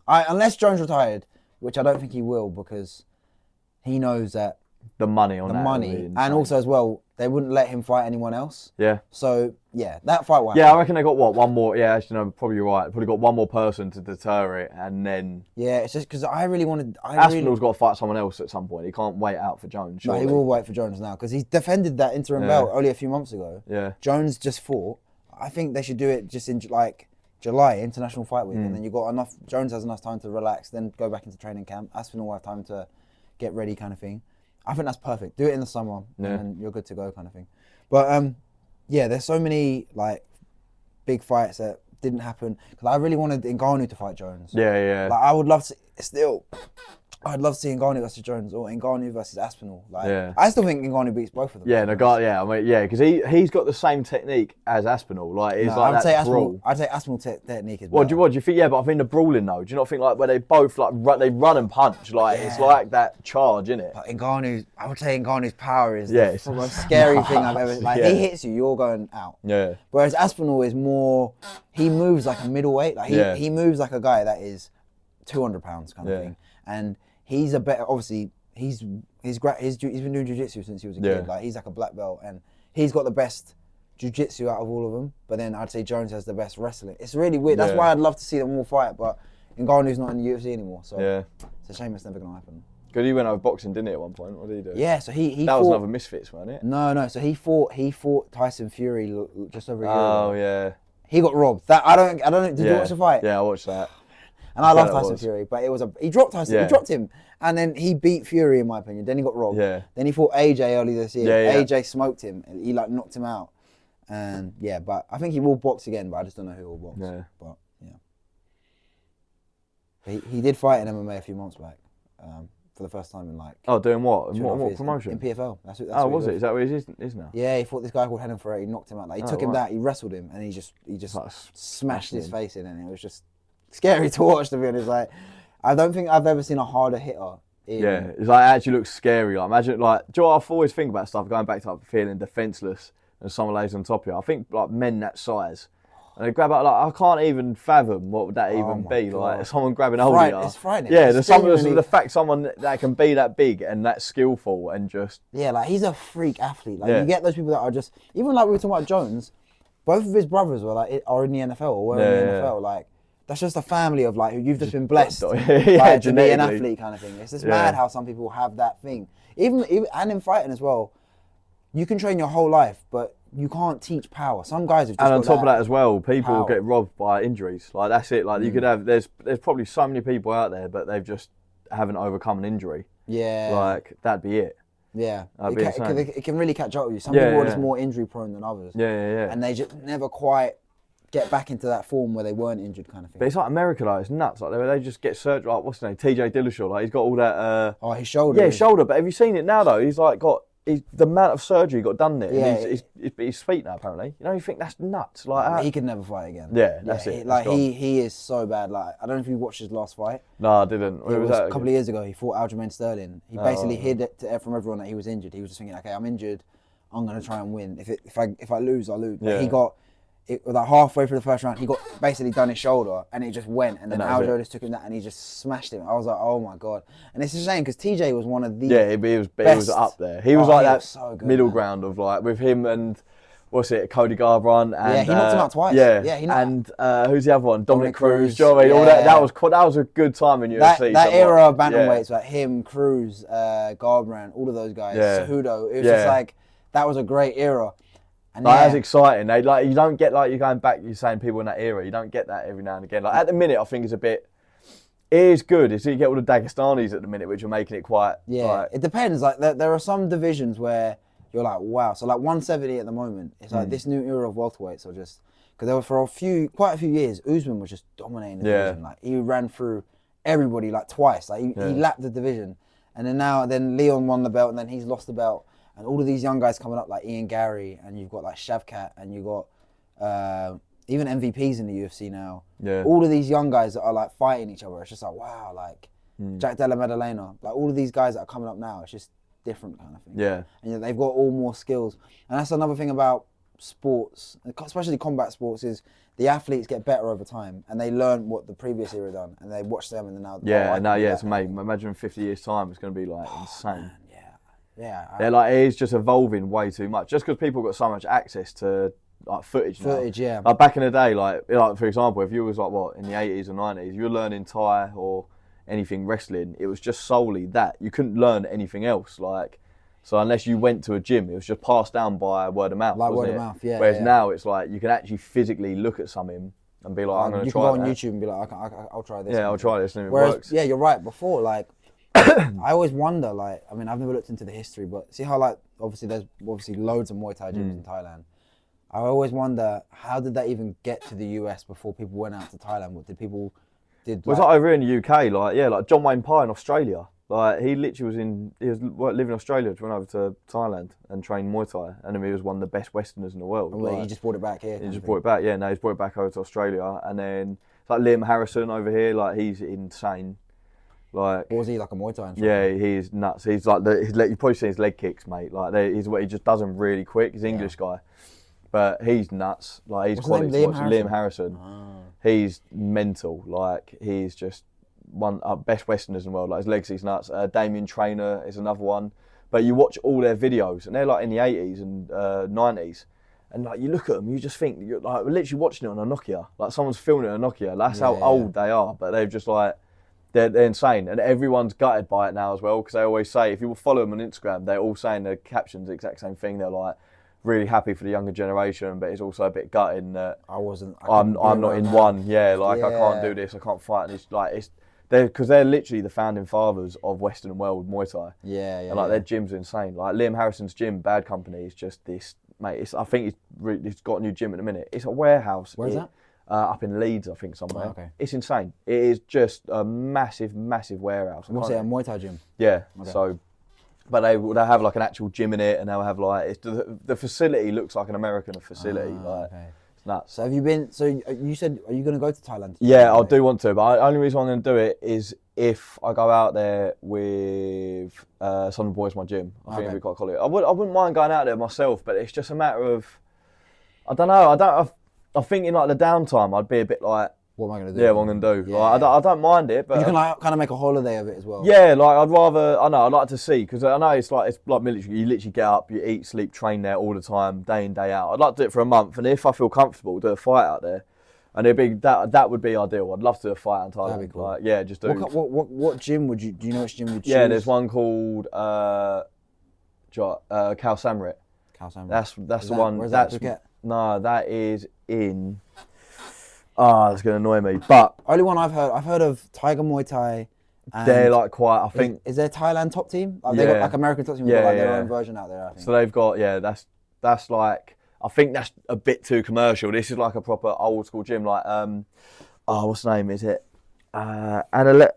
unless Jones retired, which I don't think he will, because he knows that the money on the that money, and also as well, they wouldn't let him fight anyone else. Yeah. So that fight will happen. Yeah, I reckon they got one more. Yeah, actually, no, probably you're right. Probably got one more person to deter it, and then. Yeah, it's just because I really wanted. Aspinall's got to fight someone else at some point. He can't wait out for Jones. Surely. No, he will wait for Jones now because he's defended that interim belt only a few months ago. Yeah. Jones just fought. I think they should do it just in like July, International Fight Week, and then you got enough. Jones has enough time to relax, then go back into training camp. Aspinall will have time to get ready, kind of thing. I think that's perfect. Do it in the summer, and then you're good to go, kind of thing. But there's so many like big fights that didn't happen because I really wanted Ngannou to fight Jones. Yeah. Like, I would love to still. I'd love to see Ngannou versus Jones or Ngannou versus Aspinall. Like, I still think Ngannou beats both of them. Yeah, because he's got the same technique as Aspinall. Like, it's like I'd say brawl. Aspinall technique is better. What do you think? Yeah, but I think the brawling though. Do you not think like where they both like they run and punch? Like it's like that charge, innit? But I would say Ngannou's power is the most scary thing I've ever. Like he hits you, you're going out. Yeah. Whereas Aspinall is more. He moves like a middleweight. Like he moves like a guy that is 200 pounds kind of thing, and. He's a better. Obviously, he's been doing jiu-jitsu since he was a kid. Like, he's like a black belt, and he's got the best jiu-jitsu out of all of them. But then I'd say Jones has the best wrestling. It's really weird. That's why I'd love to see them all fight. But Ngannou's not in the UFC anymore, so it's a shame it's never gonna happen. Because he went over boxing, didn't he, at one point? What did he do? Yeah, so he that fought, was another Misfits, wasn't it? No. So he fought Tyson Fury just over a year ago. Oh yeah. He got robbed. I don't. Did you watch the fight? Yeah, I watched that. And I love Tyson Fury, but he dropped Tyson. He dropped him, and then he beat Fury, in my opinion. Then he got robbed. Yeah. Then he fought AJ early this year. Yeah. AJ smoked him. And he like knocked him out. And but I think he will box again, but I just don't know who will box. Yeah. But he did fight in MMA a few months back. for the first time in like. Oh, doing what? What promotion? In PFL. That's was it? Is that what it is now? Yeah, he fought this guy called Henan Ferrer. He knocked him out. Like he took him down. He wrestled him, and he just like, smashed his face in, and it was just scary to watch. To be honest, like I don't think I've ever seen a harder hitter. Yeah, it's like it actually looks scary. Like imagine, like, do you know what I always think about stuff going back to like, feeling defenseless and someone lays on top of you. I think like men that size. And they grab out, like, I can't even fathom what would that even be. God. Like, someone grabbing hold of you. It's frightening. Yeah, the fact someone that can be that big and that skillful and just... Yeah, like, he's a freak athlete. Like, you get those people that are just... Even like we were talking about Jones, both of his brothers are in the NFL or were in the NFL. Like, that's just a family of, like, you've just been blessed to be an athlete kind of thing. It's just mad how some people have that thing. Even and in fighting as well, you can train your whole life, but... You can't teach power. Some guys have just and on top of that as well, people get robbed by injuries. Like that's it. Like you could have. There's probably so many people out there, but they've just haven't overcome an injury. Yeah. Like that'd be it. Yeah. It can really catch up with you. Some people are just more injury prone than others. Yeah. And they just never quite get back into that form where they weren't injured, kind of thing. But it's like America, like it's nuts. Like they just get surgery. Like what's his name? TJ Dillashaw. Like he's got all that. His shoulder. Yeah, his shoulder. But have you seen it now though? He's like got. The amount of surgery he got done there. Yeah, his feet now apparently. You know, you think that's nuts. Like he could never fight again. Yeah, that's it. Like he is so bad. Like I don't know if you watched his last fight. No, I didn't. It was a couple of years ago. He fought Aljamain Sterling. He basically hid it from everyone that he was injured. He was just thinking, okay, I'm injured. I'm gonna try and win. If I lose, I lose. But he got. Like halfway through the first round, he got basically done his shoulder, and it just went. And then Aljo just took him that, and he just smashed him. I was like, oh my god! And it's a shame because TJ was one of the he was up there. He was like that so good, middle ground of like with him and what's it, Cody Garbrandt, and he knocked him out twice. And who's the other one? Dominic Cruz. All that was a good time in UFC. That era of bantamweights, like him, Cruz, Garbrandt, all of those guys, Cejudo. It was just like that was a great era. And that's exciting. You don't get you're going back. You're saying people in that era. You don't get that every now and again. Like at the minute, I think it's a bit. It is good. It's you get all the Dagestanis at the minute, which are making it quite. Yeah, it depends. Like there are some divisions where you're like, wow. So like 170 at the moment, it's like this new era of welterweights are just because there were for quite a few years, Usman was just dominating the division. Like he ran through everybody like twice. Like he lapped the division, and then Leon won the belt, and then he's lost the belt. And all of these young guys coming up like Ian Gary, and you've got like Shavkat, and you've got even MVPs in the UFC now. Yeah. All of these young guys that are like fighting each other. It's just like, wow, like Jack Della Maddalena. Like all of these guys that are coming up now, it's just different kind of thing. Yeah. And they've got all more skills. And that's another thing about sports, especially combat sports, is the athletes get better over time, and they learn what the previous era done, and they watch them and then now. It's amazing. Imagine in 50 years' time, it's going to be like insane. Yeah, like it is just evolving way too much. Just because people got so much access to like footage now. Yeah. Like back in the day, like for example, if you was like in the 80s or 90s, you were learning Thai or anything wrestling, it was just solely that. You couldn't learn anything else. Like so, unless you went to a gym, it was just passed down by word of mouth. Like word of mouth, yeah. Whereas now it's like you can actually physically look at something and be like, I'm going to try. You can go on YouTube and be like, I'll try this. Yeah, I'll try this, and it Whereas, works. Yeah, you're right. Before, like. I always wonder, like, I mean, I've never looked into the history, but see how, like, there's loads of Muay Thai gyms in Thailand. I always wonder, how did that even get to the US before people went out to Thailand? What did people was like over in the UK, like John Wayne Pye in Australia. Like he literally was living in Australia, went over to Thailand and trained Muay Thai, and then he was one of the best Westerners in the world. Well, he just brought it back here. He just brought it back, he's brought it back over to Australia, and then it's like Liam Harrison over here, like he's insane. Like, what was he, like a Muay Thai instructor? Yeah, he's nuts. He's like you've probably seen his leg kicks, mate. Like he's what he just does them really quick. He's an English guy, but he's nuts. Like he's quality. Liam Harrison. Oh. He's mental. Like he's just one of best Westerners in the world. Like his legacy's nuts. Damien Trainer is another one. But you watch all their videos, and they're like in the 80s and 90s. And like you look at them, you just think you're like literally watching it on a Nokia. Like someone's filming it on a Nokia. That's how old they are. But they've just like. They're insane, and everyone's gutted by it now as well, because they always say, if you follow them on Instagram, they're all saying the captions the exact same thing. They're like, really happy for the younger generation, but it's also a bit gutting that I'm not in one. Yeah, like I can't do this, I can't fight. And because they're literally the founding fathers of Western world Muay Thai. Yeah. And like their gyms are insane. Like Liam Harrison's gym, Bad Company, is just this, mate. I think he's got a new gym in a minute. It's a warehouse. Where's that? up in Leeds, I think, somewhere. Oh, okay. It's insane. It is just a massive, massive warehouse. What's it, a Muay Thai gym? Yeah. Okay. So, but they have like an actual gym in it, and they'll have like the facility looks like an American facility. Okay. It's nuts. So have you been? So you said, are you going to go to Thailand? Yeah, I do want to, but the only reason I'm going to do it is if I go out there with some of the boys in my gym. I think it'd be quite cool. I wouldn't mind going out there myself, but it's just a matter of, I don't know. I think in like the downtime, I'd be a bit like, what am I going to do? Yeah, what I'm going to do. Yeah. Like, I don't mind it, but you can like kind of make a holiday of it as well. Yeah, like I'd rather. I'd like to see, because I know it's like military. You literally get up, you eat, sleep, train there all the time, day in, day out. I'd like to do it for a month, and if I feel comfortable, do a fight out there, and it'd be that would be ideal. I'd love to do a fight in Thailand. That'd be cool. Like, yeah, just do. What gym would you? Do you know which gym you'd choose? Yeah, there's one called Khao Samrit. Khao Samrit. That's the one. Where's that's that? No, that is in. That's gonna annoy me. But only one I've heard of Tiger Muay Thai. And they're like quite. I think is there Thailand top team? Like, they got like American top team. Got like their own version out there. I think. So they've got that's like, I think that's a bit too commercial. This is like a proper old school gym. Like what's the name? Is it Anuit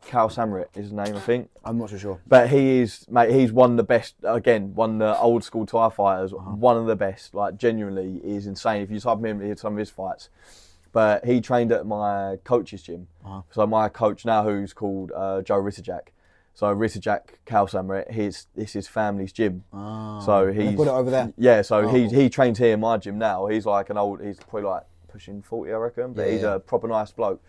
Khao Samrit is his name, I think. I'm not so sure. But he's one of the best, again, one of the old school Thai fighters, one of the best, like genuinely is insane. If you type him in some of his fights. But he trained at my coach's gym. So my coach now, who's called Joe Ritajak. So Ritajak Khao Samrit, it's his family's gym. So he's put it over there. Yeah, so he trains here in my gym now. He's like he's probably like pushing 40, I reckon, but he's a proper nice bloke.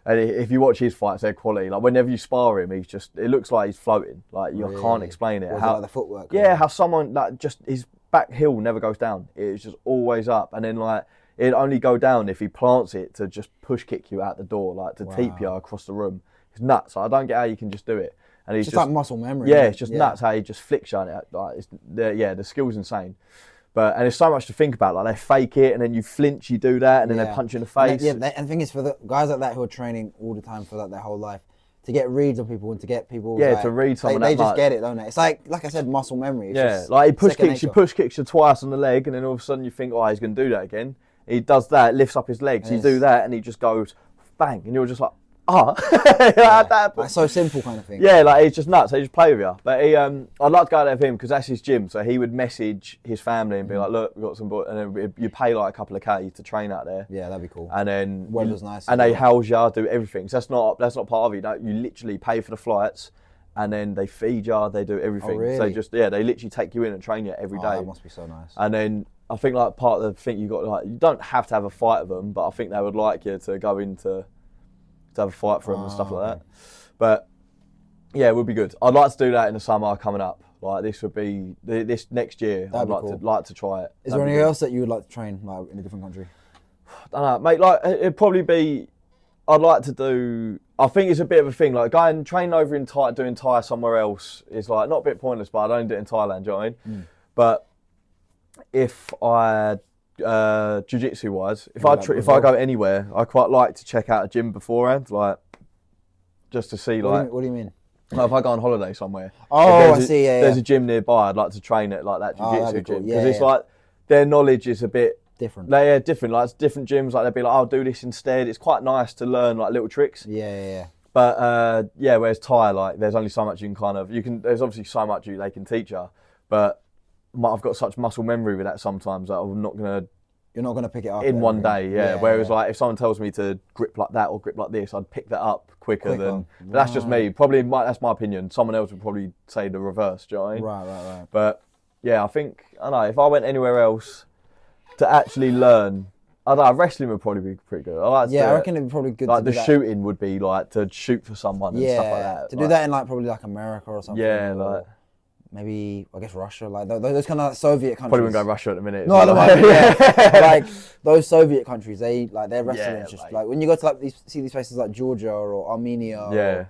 And if you watch his fights, they're quality. Like whenever you spar him, it looks like he's floating. Like you can't explain it. How like the footwork? Yeah, how someone like just his back heel never goes down. It's just always up, and then like it'd only go down if he plants it to just push kick you out the door, like to teep you across the room. It's nuts. I don't get how you can just do it. And he's just like muscle memory. Yeah, it's just nuts how he just flicks you on it. Like the skill's insane. And there's so much to think about. Like they fake it, and then you flinch, you do that, and then they punch you in the face. And the thing is, for the guys like that who are training all the time for like their whole life, to get reads on people and to get people. Yeah, like, to read someone. They just get it, don't they? It's like I said, muscle memory. It's like he push kicks you twice on the leg, and then all of a sudden you think, he's going to do that again. He does that, lifts up his legs. You do that, and he just goes bang, and you're just like, That's so simple kind of thing. Yeah, like it's just nuts. They just play with you. But I'd like to go there with him because that's his gym. So he would message his family and be like, "Look, we've got some boys," and then you pay like a couple of K to train out there. Yeah, that'd be cool. And then weather's nice. And they house you, do everything. So that's not part of it. You literally pay for the flights, and then they feed you. They do everything. Oh, really? So they literally take you in and train you every day. That must be so nice. And then I think like part of the thing you don't have to have a fight with them, but I think they would like you to go into. To have a fight for him and stuff like that. But yeah, it would be good. I'd like to do that in the summer coming up. Like this would be this next year. I'd like to try it. Is there anything else that you would like to train like in a different country? I don't know, mate. Like it'd probably be. I'd like to do. I think it's a bit of a thing. Like going and training over in Thai, doing Thai somewhere else is like not a bit pointless. But I'd only do it in Thailand. Do you know what I mean? But if I jiu-jitsu wise, if I go anywhere, I quite like to check out a gym beforehand, like just to see like. What do you mean? Like if I go on holiday somewhere, I see. Yeah, there's a gym nearby. I'd like to train at like that jiu-jitsu gym because it's like their knowledge is a bit different. Different. Like it's different gyms, like they'd be like, "I'll do this instead." It's quite nice to learn like little tricks. Yeah. But whereas Thai, like there's only so much you can. There's obviously so much they can teach you, but I've got such muscle memory with that sometimes that I'm not gonna. You're not gonna pick it up in one day, yeah. Whereas like if someone tells me to grip like that or grip like this, I'd pick that up quicker than. But that's just me. Probably that's my opinion. Someone else would probably say the reverse. Do you know what I mean? Right. But yeah, I don't know. If I went anywhere else to actually learn, I don't know. Wrestling would probably be pretty good. I reckon it'd be probably good. Like the shooting would be like to shoot for someone and stuff like that. To do that in like probably like America or something. Yeah, like. Maybe, I guess Russia, like those kind of like Soviet countries. Probably wouldn't go Russia at the minute. No, I don't mind. Yeah. Like those Soviet countries, their wrestling is just like when you go to like see these places like Georgia or Armenia. Yeah,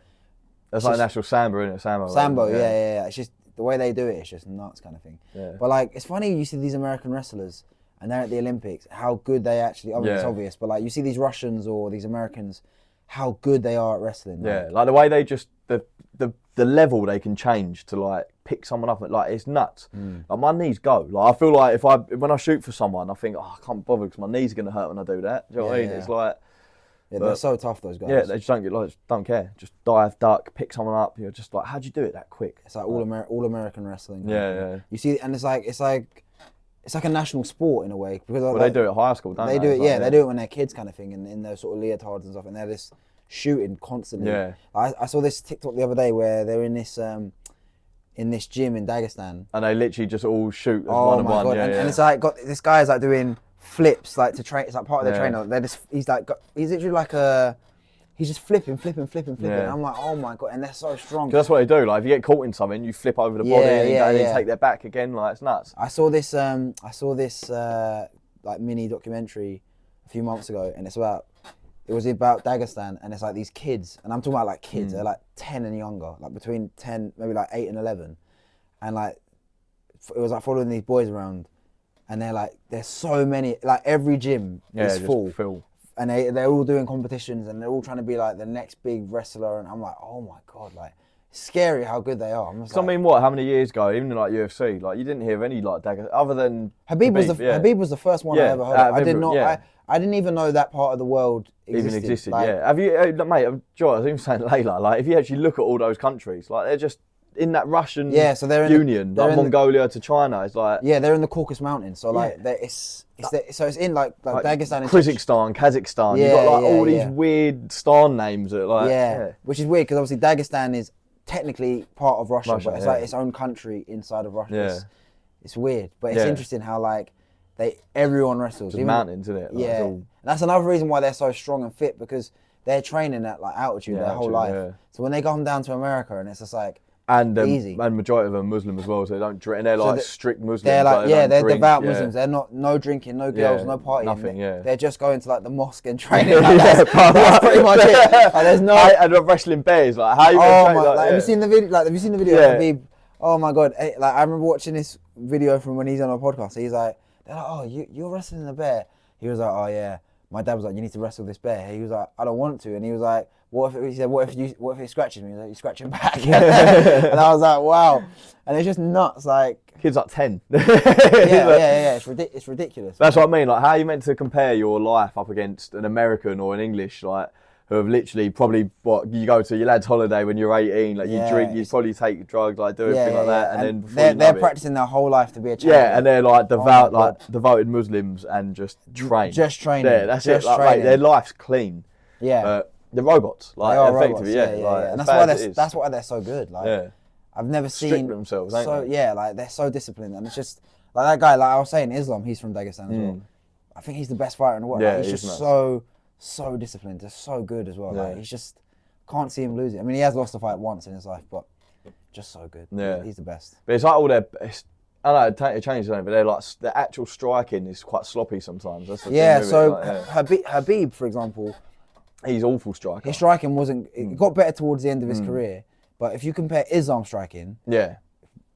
that's like national sambo, isn't it? Sambo, yeah. It's just the way they do it. It's just nuts, kind of thing. Yeah. But like, it's funny you see these American wrestlers and they're at the Olympics. How good they actually. I mean, it's obvious, but like you see these Russians or these Americans, how good they are at wrestling. Yeah, like the way they just the level they can change to like pick someone up, like it's nuts. Like my knees go. Like I feel like when I shoot for someone, I think, oh, I can't bother because my knees are gonna hurt when I do that. Do you know what I mean? It's like, they're so tough, those guys. Yeah, they just don't care. Just dive, duck, pick someone up. You're just like, how'd you do it that quick? It's like all American wrestling. Yeah. You see, and it's like a national sport in a way because they do it at high school, don't they? They do it, yeah. They do it when they're kids, kind of thing, and in those sort of leotards and stuff, and they're just shooting constantly. Yeah. I saw this TikTok the other day where they're in this gym in Dagestan, and they literally just all shoot as one oh and my one. God. And it's like this guy's like doing flips like to train. It's like part of their trainer. He's literally like he's just flipping. Yeah. And I'm like, oh my God, and they're so strong. That's what they do. Like if you get caught in something, you flip over the body and then take their back again. Like it's nuts. I saw this like mini documentary a few months ago, and it was about Dagestan, and it's like these kids, and I'm talking about like kids, they're like 10 and younger, like between 10, maybe like 8 and 11, and like it was like following these boys around, and there's so many, like every gym is full. And they're all doing competitions, and they're all trying to be like the next big wrestler, and I'm like, oh my God, like it's scary how good they are. I mean, what? How many years ago, even in like UFC, like you didn't hear of any like Dagestan other than Habib was the first one I ever heard of. I did not. I didn't even know that part of the world existed. Like, yeah. Have you, mate? I was even saying Layla. Like, if you actually look at all those countries, like they're just in that Russian union, like Mongolia to China. It's like they're in the Caucasus Mountains. So like it's in like Dagestan, and Kazakhstan. You've got like all these weird star names that like which is weird because obviously Dagestan is technically part of Russia, but it's like its own country inside of Russia. Yeah. It's weird, but it's interesting how like everyone wrestles. Just mountains, isn't it? Like, yeah, and that's another reason why they're so strong and fit, because they're training at like altitude their whole life. Yeah. So when they come down to America, and it's just like easy. And majority of them are Muslim as well, so they don't drink. And they're like strict Muslims. They're like they're devout Muslims. They're not no drinking, no girls, no partying. Nothing. They're just going to like the mosque and training. That's pretty much it. Like, there's no and wrestling bears. Like how you? Have you seen the video? Like have you seen the video? Of Habib? Oh my God! Like I remember watching this video from when he's on a podcast. He's like, they're like, oh, you're wrestling a bear. He was like, oh yeah. My dad was like, you need to wrestle this bear. He was like, I don't want to. And he was like, what if it scratches me? He was like, you scratch him back. And I was like, wow. And it's just nuts. Like kids like 10. yeah. It's ridiculous. That's what I mean. Like how are you meant to compare your life up against an American or an English, like who have literally probably you go to your lad's holiday when you're 18, like you drink, you probably take drugs, like do everything like that, and then they're practicing their whole life to be a champion. Yeah, and they're like devoted Muslims and just train. Just training. Yeah, that's it. Like, their life's clean. Yeah. They're robots. Like effectively, robots. Like, and that's why they're so good. Like I've never seen strict themselves. Like they're so disciplined, and it's just like that guy. Like I was saying, Islam. He's from Dagestan as well. I think he's the best fighter in the world. Yeah, like, he's just so disciplined, just so good as well. Like he's just can't see him losing. I mean, he has lost a fight once in his life, but just so good. Yeah, he's the best. But it's like all their. I don't know, it changes, but they're like the actual striking is quite sloppy sometimes. That's the thing with it, Habib, for example, he's awful striker. His striking it got better towards the end of his career, but if you compare Islam's striking,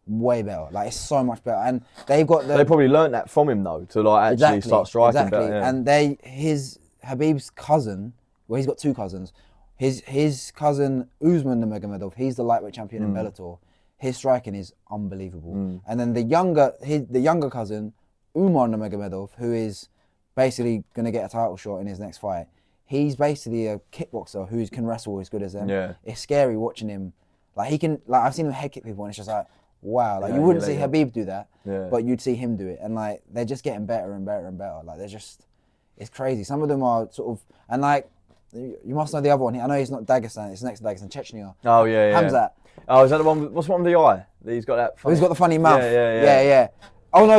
way better. Like it's so much better, and they probably learned that from him though to like actually start striking better. Yeah. And Habib's cousin, well, he's got two cousins. His cousin Usman Nurmagomedov, he's the lightweight champion in Bellator. His striking is unbelievable. And then the younger cousin, Umar Nurmagomedov, who is basically going to get a title shot in his next fight. He's basically a kickboxer who can wrestle as good as them. Yeah. It's scary watching him. Like he can, like I've seen him head kick people, and it's just like, wow. Like you wouldn't see Habib do that, but you'd see him do it. And like they're just getting better and better and better. Like they're just. It's crazy. Some of them are sort of, and like, you must know the other one. I know he's not Dagestan. It's next to Dagestan, Chechnya. Oh yeah. Hamzat. Oh, is that the one? What's the one with the eye? He's got that. He's got the funny mouth. Yeah. Oh no!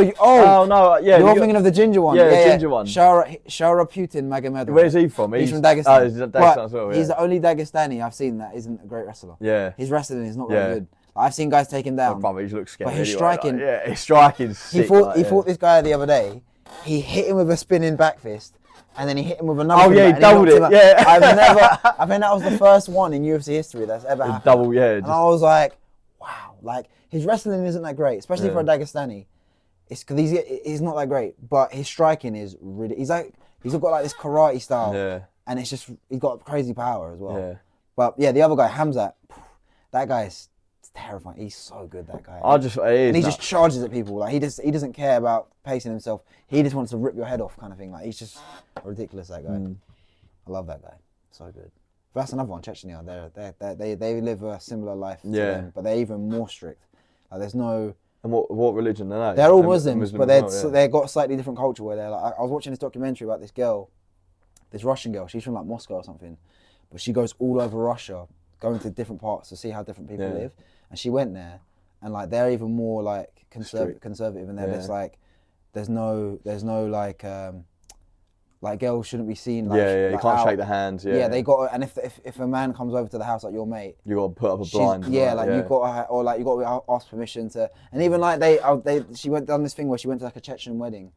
Yeah. You're thinking of the ginger one. Yeah, ginger one. Shara Putin Magomedov. Where's he from? He's from Dagestan. Oh, he's Dagestan as well. Yeah. He's the only Dagestani I've seen that isn't a great wrestler. Yeah. His wrestling is not very good. I've seen guys take him down. He looks scary. But his striking. His striking's sick. He fought this guy the other day. He hit him with a spinning back fist. And then he hit him with another. Oh yeah, he doubled it. Yeah. I think that was the first one in UFC history that's ever happened. Double, yeah. And I was like, wow, like his wrestling isn't that great, especially for a Dagestani. It's because he's not that great, but his striking is really. He's got like this karate style, and it's just he's got crazy power as well. Yeah. But yeah, the other guy Hamzat, that guy is terrifying. He's so good, that guy. And he just charges at people. Like he doesn't care about pacing himself. He just wants to rip your head off, kind of thing. Like he's just ridiculous, that guy. I love that guy. So good. But that's another one, Chechnya. They live a similar life to them, but they're even more strict. Like there's no. And what religion are they? They're all Muslims, but they've got a slightly different culture where they're like. I was watching this documentary about this girl, this Russian girl. She's from like Moscow or something, but she goes all over Russia, going to different parts to see how different people live. And she went there, and like they're even more like conservative, and they're just like, there's no like girls shouldn't be seen. Like, you can't shake the hands. They got, and if a man comes over to the house like your mate, you got to put up a blind. You got to ask permission to, and even like she done this thing where she went to like a Chechen wedding,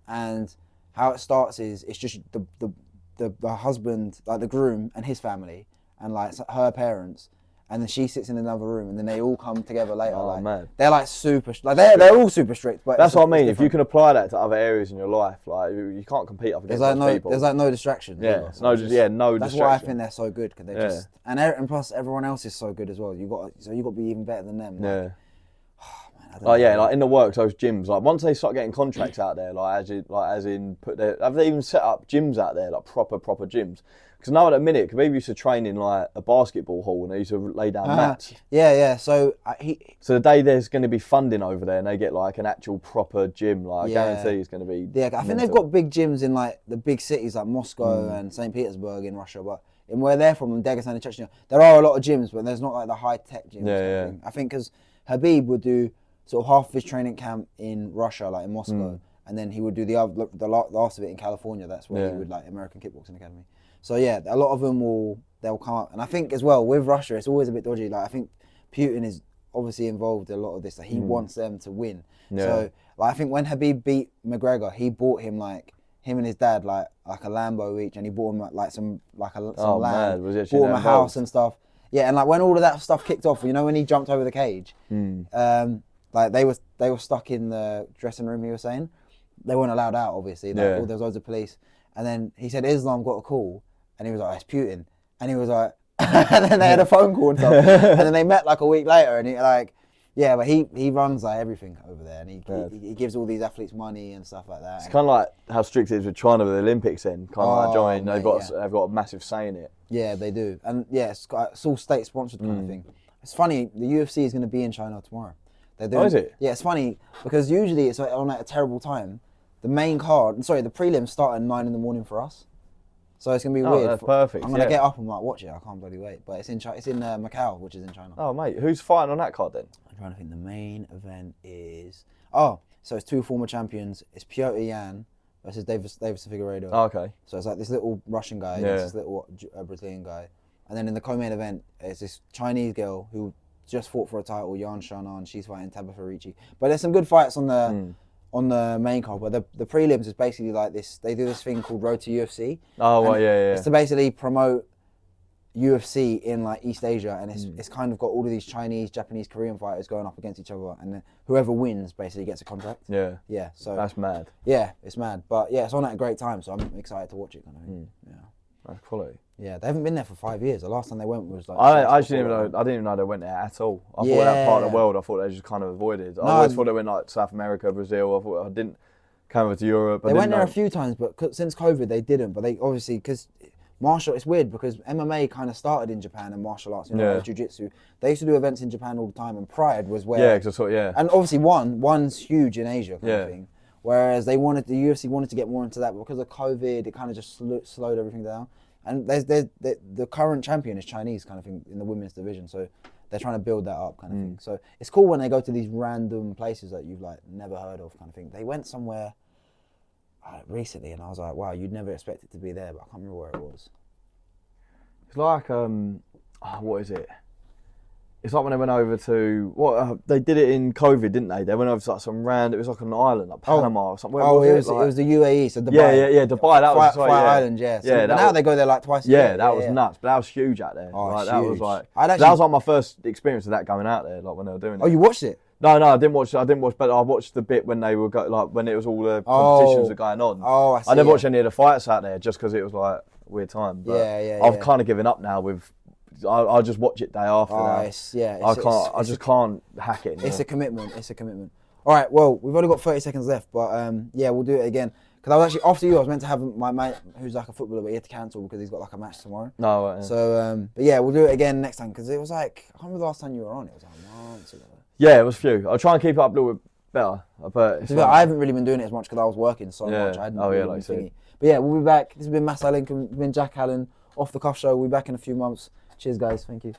and how it starts is it's just the husband, like the groom and his family, and like her parents. And then she sits in another room, and then they all come together later. Oh man, they're like super, like they're all super strict. But that's what I mean. If you can apply that to other areas in your life, like you can't compete up against those people. There's like no distraction. Yeah, no distraction. That's why I think they're so good, because they just and plus everyone else is so good as well. You got to be even better than them. Like in the works, those gyms. Like once they start getting contracts out there, have they even set up gyms out there, like proper gyms? Because now at a minute, Khabib used to train in like a basketball hall, and they used to lay down mats. So the day there's going to be funding over there, and they get like an actual proper gym, like I guarantee it's going to be. Yeah, I think they've got big gyms in like the big cities like Moscow and St. Petersburg in Russia, but in where they're from, in Dagestan and Chechnya, there are a lot of gyms, but there's not like the high tech gyms. I think because Khabib would do sort of half of his training camp in Russia, like in Moscow, and then he would do the last of it in California. That's where he would like American Kickboxing Academy. So yeah, a lot of them they'll come up, and I think as well with Russia, it's always a bit dodgy. Like I think Putin is obviously involved in a lot of this. Like, he wants them to win. So like I think when Khabib beat McGregor, he bought him him and his dad like a Lambo each, and he bought him some land, bought him a house and stuff. Yeah, and like when all of that stuff kicked off, when he jumped over the cage, like they were stuck in the dressing room. He was saying they weren't allowed out. Obviously, there was loads of police, and then he said Islam got a call. And he was like, it's Putin. And he was like, and then they had a phone call and stuff. And then they met like a week later, and but he runs like everything over there, and he gives all these athletes money and stuff like that. It's kind of like how strict it is with China with the Olympics then. They've got a massive say in it. Yeah, they do. And it's all state sponsored kind of thing. It's funny, the UFC is going to be in China tomorrow. Is it? Yeah, it's funny because usually it's on a terrible time. The prelims start at 9 a.m. for us. So it's gonna be weird. That's perfect. I'm gonna get up and like watch it. I can't bloody wait. But it's in Macau, which is in China. Oh mate, who's fighting on that card then? I'm trying to think. The main event is so it's two former champions. It's Piotr Yan versus Davis Figueiredo. Oh, okay. So it's like this little Russian guy against this little Brazilian guy, and then in the co-main event it's this Chinese girl who just fought for a title, Yan Shannon. She's fighting Tabitha Ricci. But there's some good fights on the main card, but the prelims is basically like this. They do this thing called Road to UFC. It's to basically promote UFC in like East Asia, and it's kind of got all of these Chinese, Japanese, Korean fighters going up against each other, and then whoever wins basically gets a contract. Yeah. So that's mad. Yeah, it's mad, but yeah, it's on at a great time, so I'm excited to watch it. Kind of thing. Yeah, that's quality. Yeah, they haven't been there for 5 years. The last time they went was like. I didn't even know they went there at all. I thought that part of the world, I thought they just kind of avoided. I always thought they went like South America, Brazil. I thought I didn't come over to Europe. They went there a few times, but since COVID they didn't. But they obviously, because it's weird because MMA kind of started in Japan and martial arts, jiu-jitsu. They used to do events in Japan all the time, and Pride was where. Yeah, because I thought And obviously one's huge in Asia kind of thing. Whereas the UFC wanted to get more into that, but because of COVID, it kind of just slowed everything down. And the current champion is Chinese kind of thing in the women's division, so they're trying to build that up kind of thing. So it's cool when they go to these random places that you've like never heard of kind of thing. They went somewhere recently, and I was like, wow, you'd never expect it to be there, but I can't remember where it was. It's like what is it? It's like when they went over to they did it in COVID, didn't they? They went over to like some it was like an island, like Panama or something. It was the UAE, so Dubai. Yeah, Dubai. That was Fire Island, So now they go there like twice a year. Yeah, that was nuts. But that was huge out there. Oh, like, huge. That was like that was like my first experience of that going out there, like when they were doing it. Oh, you watched it? No, I didn't watch, but I watched the bit when they were when it was all the competitions were going on. Oh, I see. I never watched any of the fights out there just because it was like a weird time. But Yeah. I've kind of given up now with I just watch it day after. I just can't hack it anymore. It's a commitment. It's a commitment. All right. Well, we've only got 30 seconds left, but yeah, we'll do it again. Because I was actually after you. I was meant to have my mate who's like a footballer, but he had to cancel because he's got like a match tomorrow. No. Yeah. So, but yeah, we'll do it again next time because it was like I can't remember the last time you were on. It was like months ago. Yeah, it was a few. I'll try and keep it up a little bit better. But I haven't really been doing it as much because I was working so much. I hadn't really been thingy. But yeah, we'll be back. This has been Masai Lincoln. We've been Jack Allen, Off the Cuff Show. We'll be back in a few months. Cheers, guys. Thank you.